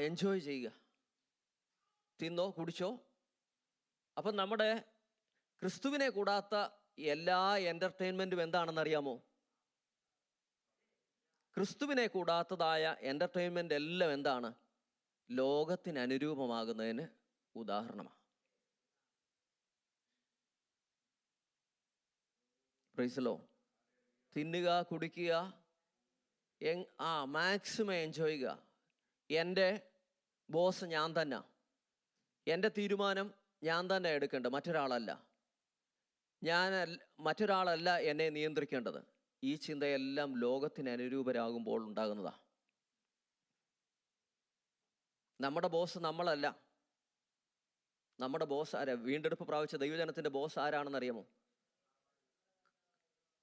എൻജോയ് ചെയ്യുക, തിന്നോ കുടിച്ചോ. അപ്പം നമ്മുടെ ക്രിസ്തുവിനെ കൂടാത്ത എല്ലാ എൻ്റർടൈൻമെൻറ്റും എന്താണെന്നറിയാമോ? ക്രിസ്തുവിനെ കൂടാത്തതായ എൻ്റർടൈൻമെൻ്റ് എല്ലാം എന്താണ്? ലോകത്തിന് അനുരൂപമാകുന്നതിന് ഉദാഹരണമാണ്. പ്രൈസലോ. തിന്നുക, കുടിക്കുക, മാക്സിമം എൻജോയ് ചെയ്യുക. എൻ്റെ ബോസ് ഞാൻ തന്നെ, എൻ്റെ തീരുമാനം ഞാൻ തന്നെ എടുക്കേണ്ടത്, മറ്റൊരാളല്ല. മറ്റൊരാളല്ല എന്നെ നിയന്ത്രിക്കേണ്ടത്. ഈ ചിന്തയെല്ലാം ലോകത്തിന് അനുരൂപരാകുമ്പോൾ ഉണ്ടാകുന്നതാണ്. നമ്മുടെ ബോസ് നമ്മളല്ല. നമ്മുടെ ബോസ് ആരാ? വീണ്ടെടുപ്പ് പ്രാപിച്ച ദൈവജനത്തിൻ്റെ ബോസ് ആരാണെന്നറിയാമോ?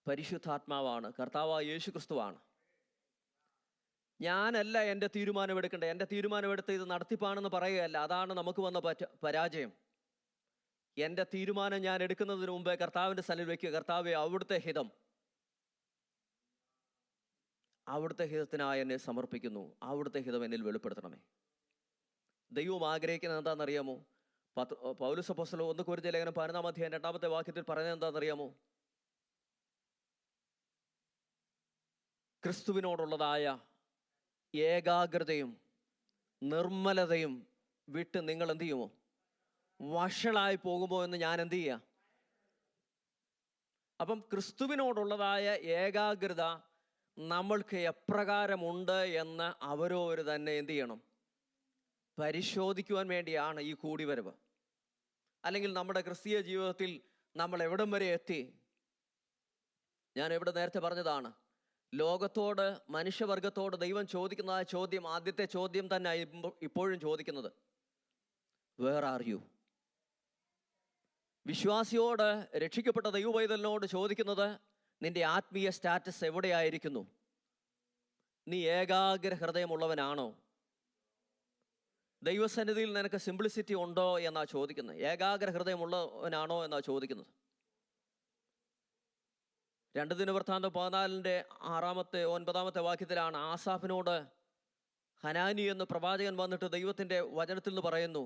പരിശുദ്ധാത്മാവാണ്, കർത്താവായ യേശു ക്രിസ്തുവാണ്. ഞാനല്ല എൻ്റെ തീരുമാനമെടുക്കേണ്ടത്. എൻ്റെ തീരുമാനമെടുത്ത് ഇത് നടത്തിപ്പാണെന്ന് പറയുകയല്ല. അതാണ് നമുക്ക് വന്ന പരാജയം. എൻ്റെ തീരുമാനം ഞാൻ എടുക്കുന്നതിന് മുമ്പേ കർത്താവിൻ്റെ സന്നിധിയിൽ വയ്ക്കുക. കർത്താവേ, അവിടുത്തെ ഹിതത്തിനായി എന്നെ സമർപ്പിക്കുന്നു. അവിടുത്തെ ഹിതം എന്നിൽ വെളിപ്പെടുത്തണമേ. ദൈവം ആഗ്രഹിക്കുന്നത് എന്താണെന്നറിയാമോ? പൗലോസ് അപ്പോസ്തലൻ 1 കൊരിന്ത്യർ ലേഖനം 11-ാം അധ്യായം 2-ാമത്തെ വാക്യത്തിൽ പറയുന്നത് എന്താണെന്നറിയാമോ? ക്രിസ്തുവിനോടുള്ളതായ ഏകാഗ്രതയും നിർമ്മലതയും വിട്ട് നിങ്ങൾ എന്ത് ചെയ്യുമോ? വഷളായി പോകുമോ എന്ന് ഞാൻ എന്ത് ചെയ്യുക? അപ്പം ക്രിസ്തുവിനോടുള്ളതായ ഏകാഗ്രത നമ്മൾക്ക് എപ്രകാരമുണ്ട് എന്ന് അവരവർ തന്നെ എന്ത് ചെയ്യണം? പരിശോധിക്കുവാൻ വേണ്ടിയാണ് ഈ കൂടിവരവ്. അല്ലെങ്കിൽ നമ്മുടെ ക്രിസ്തീയ ജീവിതത്തിൽ നമ്മൾ എവിടം വരെ എത്തി? ഞാൻ ഇവിടെ നേരത്തെ പറഞ്ഞതാണ്, ലോകത്തോട്, മനുഷ്യവർഗത്തോട് ദൈവം ചോദിക്കുന്ന ആ ചോദ്യം, ആദ്യത്തെ ചോദ്യം തന്നെ ഇപ്പോഴും ചോദിക്കുന്നത്, വേർ ആർ യു? വിശ്വാസിയോട്, രക്ഷിക്കപ്പെട്ട ദൈവപൈതലിനോട് ചോദിക്കുന്നത്, നിന്റെ ആത്മീയ സ്റ്റാറ്റസ് എവിടെയായിരിക്കുന്നു? നീ ഏകാഗ്ര ഹൃദയമുള്ളവനാണോ? ദൈവസന്നിധിയിൽ നിനക്ക് സിംപ്ലിസിറ്റി ഉണ്ടോ എന്നാ ചോദിക്കുന്നത്. ഏകാഗ്ര ഹൃദയമുള്ളവനാണോ എന്നാ ചോദിക്കുന്നത്. 2 ദിനവൃത്താന്തം 14-9 വാക്യത്തിലാണ് ആസാഫിനോട് ഹനാനി എന്ന് പ്രവാചകൻ വന്നിട്ട് ദൈവത്തിൻ്റെ വചനത്തിൽ നിന്ന് പറയുന്നു.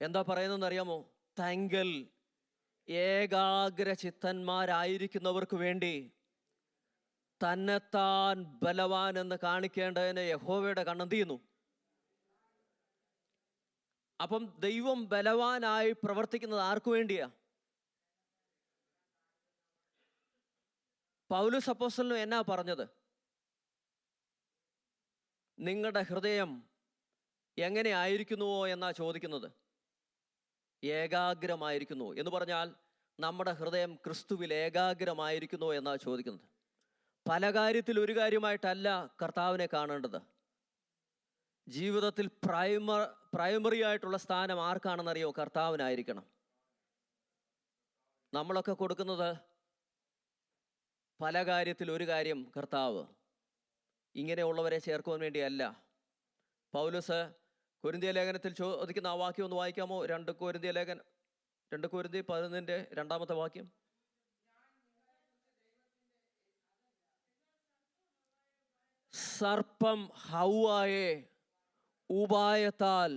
എന്താ പറയുന്നതെന്ന് അറിയാമോ? തങ്കൽ ഏകാഗ്ര ചിത്തന്മാരായിരിക്കുന്നവർക്ക് വേണ്ടി തന്നെത്താൻ ബലവാൻ എന്ന് കാണിക്കേണ്ടതിന് യഹോവയുടെ കണ്ണെന്ത് ചെയ്യുന്നു? അപ്പം ദൈവം ബലവാനായി പ്രവർത്തിക്കുന്നത് ആർക്കു വേണ്ടിയാ? പൗലോസ് അപ്പോസ്തലനും എന്നാ പറഞ്ഞത്? നിങ്ങളുടെ ഹൃദയം എങ്ങനെ ആയിരിക്കുന്നുവോ എന്നാ ചോദിക്കുന്നത്. ഏകാഗ്രമായിരിക്കുന്നു എന്ന് പറഞ്ഞാൽ നമ്മുടെ ഹൃദയം ക്രിസ്തുവിൽ ഏകാഗ്രമായിരിക്കുന്നു എന്നാ ചോദിക്കുന്നത്. പല കാര്യത്തിൽ ഒരു കാര്യമായിട്ടല്ല കർത്താവിനെ കാണേണ്ടത്. ജീവിതത്തിൽ പ്രൈമറി ആയിട്ടുള്ള സ്ഥാനം ആർക്കാണെന്നറിയോ? കർത്താവിനായിരിക്കണം. നമ്മളൊക്കെ കൊടുക്കുന്നത് പല കാര്യത്തിൽ ഒരു കാര്യം കർത്താവ്. ഇങ്ങനെയുള്ളവരെ ചേർക്കുവാൻ വേണ്ടിയല്ല. പൗലോസ് കൊരിന്ത്യ ലേഖനത്തിൽ ചോദിക്കുന്ന ആ വാക്യം ഒന്ന് വായിക്കാമോ? 2 കൊരിന്ത്യർ 11-ാമത്തെ വാക്യം. സർപ്പം ഹൗവായെ ഉപായത്താൽ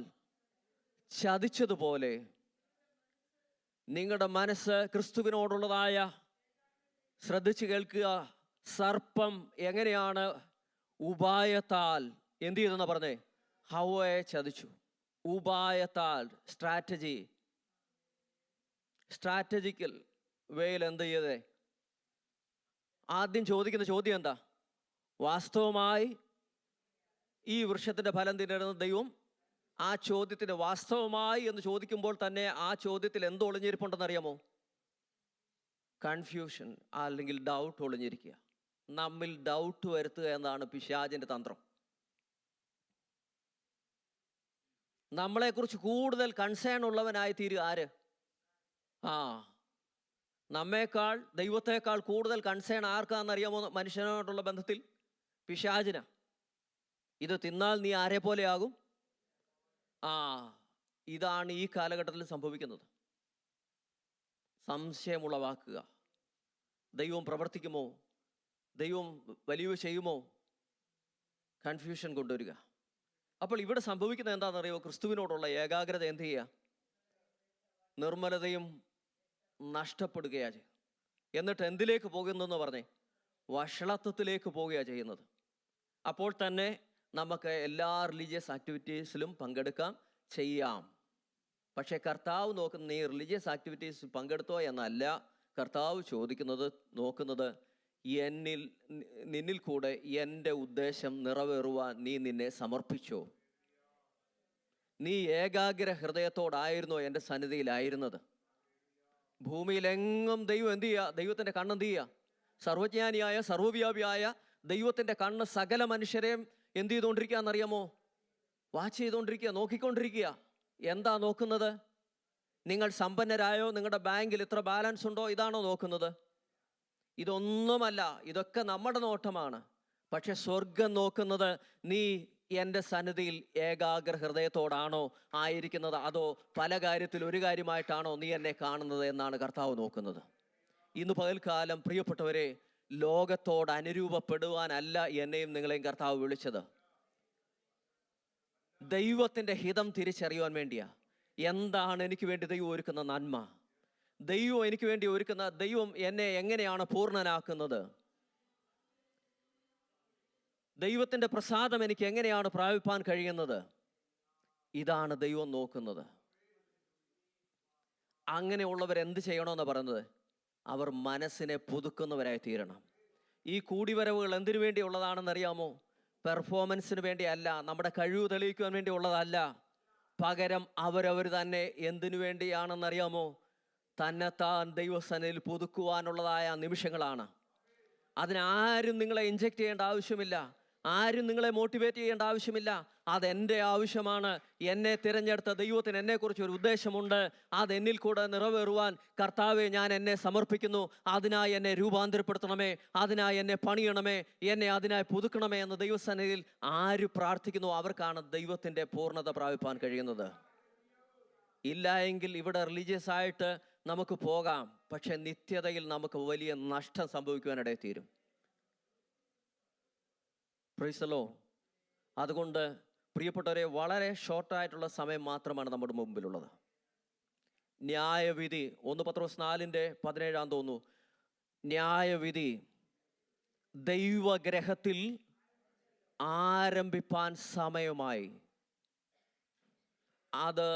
ചതിച്ചതുപോലെ നിങ്ങളുടെ മനസ്സ് ക്രിസ്തുവിനോടുള്ളതായ, ശ്രദ്ധിച്ച് കേൾക്കുക, സർപ്പം എങ്ങനെയാണ് ഉപായത്താൽ എന്ത് ചെയ്തെന്നാ പറഞ്ഞേ? ഹൗവയെ ചതിച്ചു. ഉപായത്താൽ, സ്ട്രാറ്റജിക്കൽ വേയിൽ എന്ത് ചെയ്തേ? ആദ്യം ചോദിക്കുന്ന ചോദ്യം എന്താ? വാസ്തവമായി ഈ വൃക്ഷത്തിൻ്റെ ഫലം തിന്നരുന്ന ദൈവം ആ ചോദ്യത്തിന് വാസ്തവമായി എന്ന് ചോദിക്കുമ്പോൾ തന്നെ ആ ചോദ്യത്തിൽ എന്ത് ഒളിഞ്ഞിരിപ്പുണ്ടെന്നറിയാമോ? കൺഫ്യൂഷൻ അല്ലെങ്കിൽ ഡൗട്ട് ഒളിഞ്ഞിരിക്കുക. നമ്മിൽ ഡൗട്ട് വരുത്തുക എന്നതാണ് പിശാചിൻ്റെ തന്ത്രം. നമ്മളെക്കുറിച്ച് കൂടുതൽ കൺസേൺ ഉള്ളവനായി തീരുക ആര്? നമ്മേക്കാൾ, ദൈവത്തെക്കാൾ കൂടുതൽ കൺസേൺ ആർക്കാണെന്നറിയാമോ? മനുഷ്യനോടുള്ള ബന്ധത്തിൽ പിശാചിന. ഇത് തിന്നാൽ നീ ആരെ പോലെയാകും? ഇതാണ് ഈ കാലഘട്ടത്തിൽ സംഭവിക്കുന്നത്. സംശയമുളവാക്കുക. ദൈവം പ്രവർത്തിക്കുമോ? ദൈവം വലിയ ചെയ്യുമോ? കൺഫ്യൂഷൻ കൊണ്ടുവരിക. അപ്പോൾ ഇവിടെ സംഭവിക്കുന്നത് എന്താണെന്നറിയോ? ക്രിസ്തുവിനോടുള്ള ഏകാഗ്രത എന്ത് ചെയ്യുക? നിർമ്മലതയും നഷ്ടപ്പെടുകയാണ് ചെയ്യുന്നത്. എന്നിട്ട് എന്തിലേക്ക് പോകുന്നെന്ന് പറഞ്ഞേ? വഷളത്വത്തിലേക്ക് പോവുകയാണ് ചെയ്യുന്നത്. അപ്പോൾ തന്നെ നമുക്ക് എല്ലാ റിലീജിയസ് ആക്ടിവിറ്റീസിലും പങ്കെടുക്കാം, ചെയ്യാം. പക്ഷേ കർത്താവ് നോക്കുന്ന നീ റിലീജിയസ് ആക്ടിവിറ്റീസിൽ പങ്കെടുത്തോ എന്നല്ല. കർത്താവ് നോക്കുന്നത് നിന്നിൽ കൂടെ എൻ്റെ ഉദ്ദേശം നിറവേറുവാൻ നീ നിന്നെ സമർപ്പിച്ചോ? നീ ഏകാഗ്ര ഹൃദയത്തോടായിരുന്നോ എൻ്റെ സന്നിധിയിലായിരുന്നത്? ഭൂമിയിലെങ്ങും ദൈവം എന്ത് ചെയ്യുക? ദൈവത്തിൻ്റെ കണ്ണെന്ത് ചെയ്യുക? സർവജ്ഞാനിയായ സർവ്വവ്യാപിയായ ദൈവത്തിൻ്റെ കണ്ണ് സകല മനുഷ്യരെയും എന്ത് ചെയ്തുകൊണ്ടിരിക്കുക എന്നറിയാമോ? വാച്ച് ചെയ്തുകൊണ്ടിരിക്കുക, നോക്കിക്കൊണ്ടിരിക്കുക. എന്താ നോക്കുന്നത്? നിങ്ങൾ സമ്പന്നരായോ? നിങ്ങളുടെ ബാങ്കിൽ ഇത്ര ബാലൻസ് ഉണ്ടോ? ഇതാണോ നോക്കുന്നത്? ഇതൊന്നുമല്ല. ഇതൊക്കെ നമ്മുടെ നോട്ടമാണ്. പക്ഷെ സ്വർഗം നോക്കുന്നത് നീ എൻ്റെ സന്നിധിയിൽ ഏകാഗ്ര ഹൃദയത്തോടാണോ ആയിരിക്കുന്നത്, അതോ പല കാര്യത്തിൽ ഒരു കാര്യമായിട്ടാണോ നീ എന്നെ കാണുന്നത് എന്നാണ് കർത്താവ് നോക്കുന്നത്. ഇന്ന് പകൽക്കാലം പ്രിയപ്പെട്ടവരെ, ലോകത്തോട് അനുരൂപപ്പെടുവാനല്ല എന്നെയും നിങ്ങളെയും കർത്താവ് വിളിച്ചത്. ദൈവത്തിൻ്റെ ഹിതം തിരിച്ചറിയുവാൻ വേണ്ടിയാ. എന്താണ് എനിക്ക് വേണ്ടി ദൈവം ഒരുക്കുന്ന നന്മ? ദൈവം എനിക്ക് വേണ്ടി ഒരുക്കുന്ന ദൈവം എന്നെ എങ്ങനെയാണ് പൂർണ്ണനാക്കുന്നത്? ദൈവത്തിൻ്റെ പ്രസാദം എനിക്ക് എങ്ങനെയാണ് പ്രാപിപ്പാൻ കഴിയുന്നത്? ഇതാണ് ദൈവം നോക്കുന്നത്. അങ്ങനെയുള്ളവർ എന്ത് ചെയ്യണമെന്ന് പറയുന്നത്? അവർ മനസ്സിനെ പുതുക്കുന്നവരായി തീരണം. ഈ കൂടിവരവുകൾ എന്തിനു വേണ്ടിയുള്ളതാണെന്നറിയാമോ? പെർഫോമൻസിന് വേണ്ടിയല്ല, നമ്മുടെ കഴിവ് തെളിയിക്കുവാൻ വേണ്ടി ഉള്ളതല്ല. പകരം അവരവർ തന്നെ എന്തിനു വേണ്ടിയാണെന്നറിയാമോ? തന്നെത്താൻ ദൈവസന്നിധിയിൽ പുതുക്കുവാനുള്ളതായ നിമിഷങ്ങളാണ്. അതിനാരും നിങ്ങളെ ഇൻജെക്റ്റ് ചെയ്യേണ്ട ആവശ്യമില്ല. ആരും നിങ്ങളെ മോട്ടിവേറ്റ് ചെയ്യേണ്ട ആവശ്യമില്ല. അതെൻ്റെ ആവശ്യമാണ്. എന്നെ തിരഞ്ഞെടുത്ത ദൈവത്തിന് എന്നെക്കുറിച്ച് ഒരു ഉദ്ദേശമുണ്ട്. അതെന്നിൽ കൂടെ നിറവേറുവാൻ കർത്താവെ ഞാൻ എന്നെ സമർപ്പിക്കുന്നു. അതിനായി എന്നെ രൂപാന്തരപ്പെടുത്തണമേ, അതിനായി എന്നെ പണിയണമേ, എന്നെ അതിനായി പുതുക്കണമേ എന്ന് ദൈവസന്നിധിയിൽ ആര് പ്രാർത്ഥിക്കുന്നു അവർക്കാണ് ദൈവത്തിൻ്റെ പൂർണ്ണത പ്രാപിപ്പാൻ കഴിയുന്നത്. ഇല്ല എങ്കിൽ ഇവിടെ റിലീജിയസ് ആയിട്ട് നമുക്ക് പോകാം, പക്ഷെ നിത്യതയിൽ നമുക്ക് വലിയ നഷ്ടം സംഭവിക്കുവാനിടയിൽ തീരും. Price the Lord. അതുകൊണ്ട് പ്രിയപ്പെട്ടവരെ, വളരെ ഷോർട്ടായിട്ടുള്ള സമയം മാത്രമാണ് നമ്മുടെ മുമ്പിലുള്ളത്. ന്യായവിധി 1 പത്രോസ് 4:17 തോന്നുന്നു. ന്യായവിധി ദൈവഗ്രഹത്തിൽ ആരംഭിപ്പാൻ സമയമായി. അത്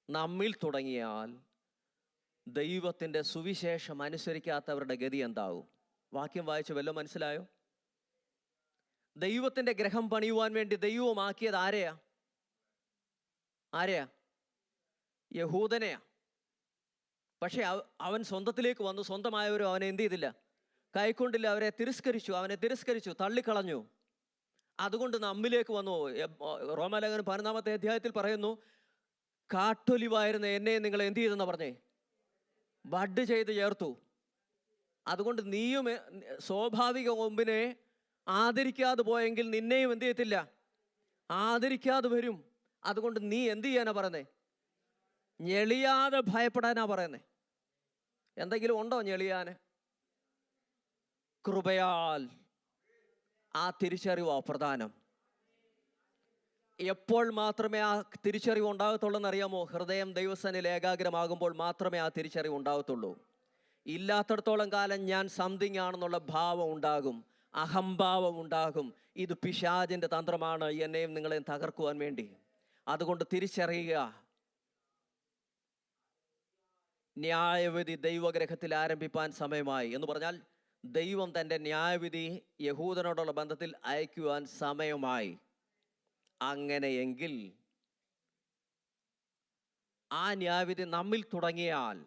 നമ്മിൽ തുടങ്ങിയാൽ ദൈവത്തിൻ്റെ സുവിശേഷം അനുസരിക്കാത്തവരുടെ ഗതി എന്താവും? വാക്യം വായിച്ച് വല്ലതും മനസ്സിലായോ? ദൈവത്തിൻ്റെ ഗ്രഹം പണിയുവാൻ വേണ്ടി ദൈവമാക്കിയത് ആരെയാ? യഹൂദനെയാ. പക്ഷെ അവൻ സ്വന്തത്തിലേക്ക് വന്നു. സ്വന്തമായവരും അവനെ എന്ത് ചെയ്തില്ല? കൈക്കൊണ്ടില്ല. അവനെ തിരസ്കരിച്ചു, തള്ളിക്കളഞ്ഞു. അതുകൊണ്ട് നമ്മിലേക്ക് വന്നു. റോമാലേഖനം 14 അധ്യായത്തിൽ പറയുന്നു, കാട്ടൊലിവായിരുന്ന എന്നെ നിങ്ങൾ എന്ത് ചെയ്തെന്ന് പറഞ്ഞേ? ബഡ് ചെയ്ത് ചേർത്തു. അതുകൊണ്ട് നീയും സ്വാഭാവിക കൊമ്പിനെ ആദരിക്കാതെ പോയെങ്കിൽ നിന്നെയും എന്ത് ചെയ്യത്തില്ല? ആദരിക്കാതെ വരും. അതുകൊണ്ട് നീ എന്ത് ചെയ്യാനാ പറയുന്നേ? ഞെളിയാതെ ഭയപ്പെടാനാ പറയുന്നേ. എന്തെങ്കിലും ഉണ്ടോ ഞെളിയാന്? കൃപയാൽ ആ തിരിച്ചറിവോ പ്രധാനം. എപ്പോൾ മാത്രമേ ആ തിരിച്ചറിവ് ഉണ്ടാകത്തുള്ളൂ എന്നറിയാമോ? ഹൃദയം ദൈവസന്നിധിയിൽ ഏകാഗ്രമാകുമ്പോൾ മാത്രമേ ആ തിരിച്ചറിവ് ഉണ്ടാകത്തുള്ളൂ. ഇല്ലാത്തടത്തോളം കാലം ഞാൻ സംതിങ് ആണെന്നുള്ള ഭാവം ഉണ്ടാകും, അഹംഭാവം ഉണ്ടാകും. ഇത് പിശാചിൻ്റെ തന്ത്രമാണ് എന്നെയും നിങ്ങളെയും തകർക്കുവാൻ വേണ്ടി. അതുകൊണ്ട് തിരിച്ചറിയുക, ന്യായവിധി ദൈവഗ്രഹത്തിൽ ആരംഭിപ്പാൻ സമയമായി എന്ന് പറഞ്ഞാൽ ദൈവം തൻ്റെ ന്യായവിധി യഹൂദനോടുള്ള ബന്ധത്തിൽ അയക്കുവാൻ സമയമായി. അങ്ങനെയെങ്കിൽ ആ ന്യായവിധി നമ്മിൽ തുടങ്ങിയാൽ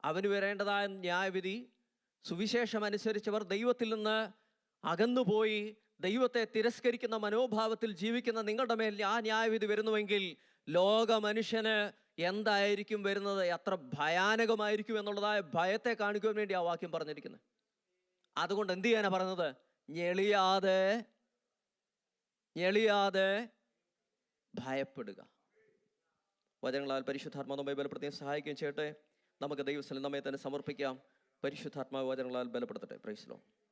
അവന് വരേണ്ടതായ ന്യായവിധി, സുവിശേഷം അനുസരിച്ചവർ ദൈവത്തിൽ നിന്ന് അകന്നുപോയി ദൈവത്തെ തിരസ്കരിക്കുന്ന മനോഭാവത്തിൽ ജീവിക്കുന്ന നിങ്ങളുടെ മേൽ ആ ന്യായവിധി വരുന്നുവെങ്കിൽ ലോക മനുഷ്യന് എന്തായിരിക്കും വരുന്നത്? എത്ര ഭയാനകമായിരിക്കും എന്നുള്ളതായ ഭയത്തെ കാണിക്കുവാൻ വേണ്ടി ആ വാക്യം പറഞ്ഞിരിക്കുന്നത്. അതുകൊണ്ട് എന്ത് ചെയ്യാനാണ് പറയുന്നത്? ഞെളിയാതെ ഞെളിയാതെ ഭയപ്പെടുക. വചനങ്ങളാൽ പരിശുദ്ധാത്മാവ് നമ്മെ ബലപ്പെടുത്തുകയും സഹായിക്കുകയും ചെയ്യട്ടെ. നമുക്ക് ദൈവസ്ഥലം നമ്മെ തന്നെ സമർപ്പിക്കാം. പരിശുദ്ധാത്മാവ് വചനങ്ങളാൽ ബലപ്പെടുത്തട്ടെ. Price the Lord.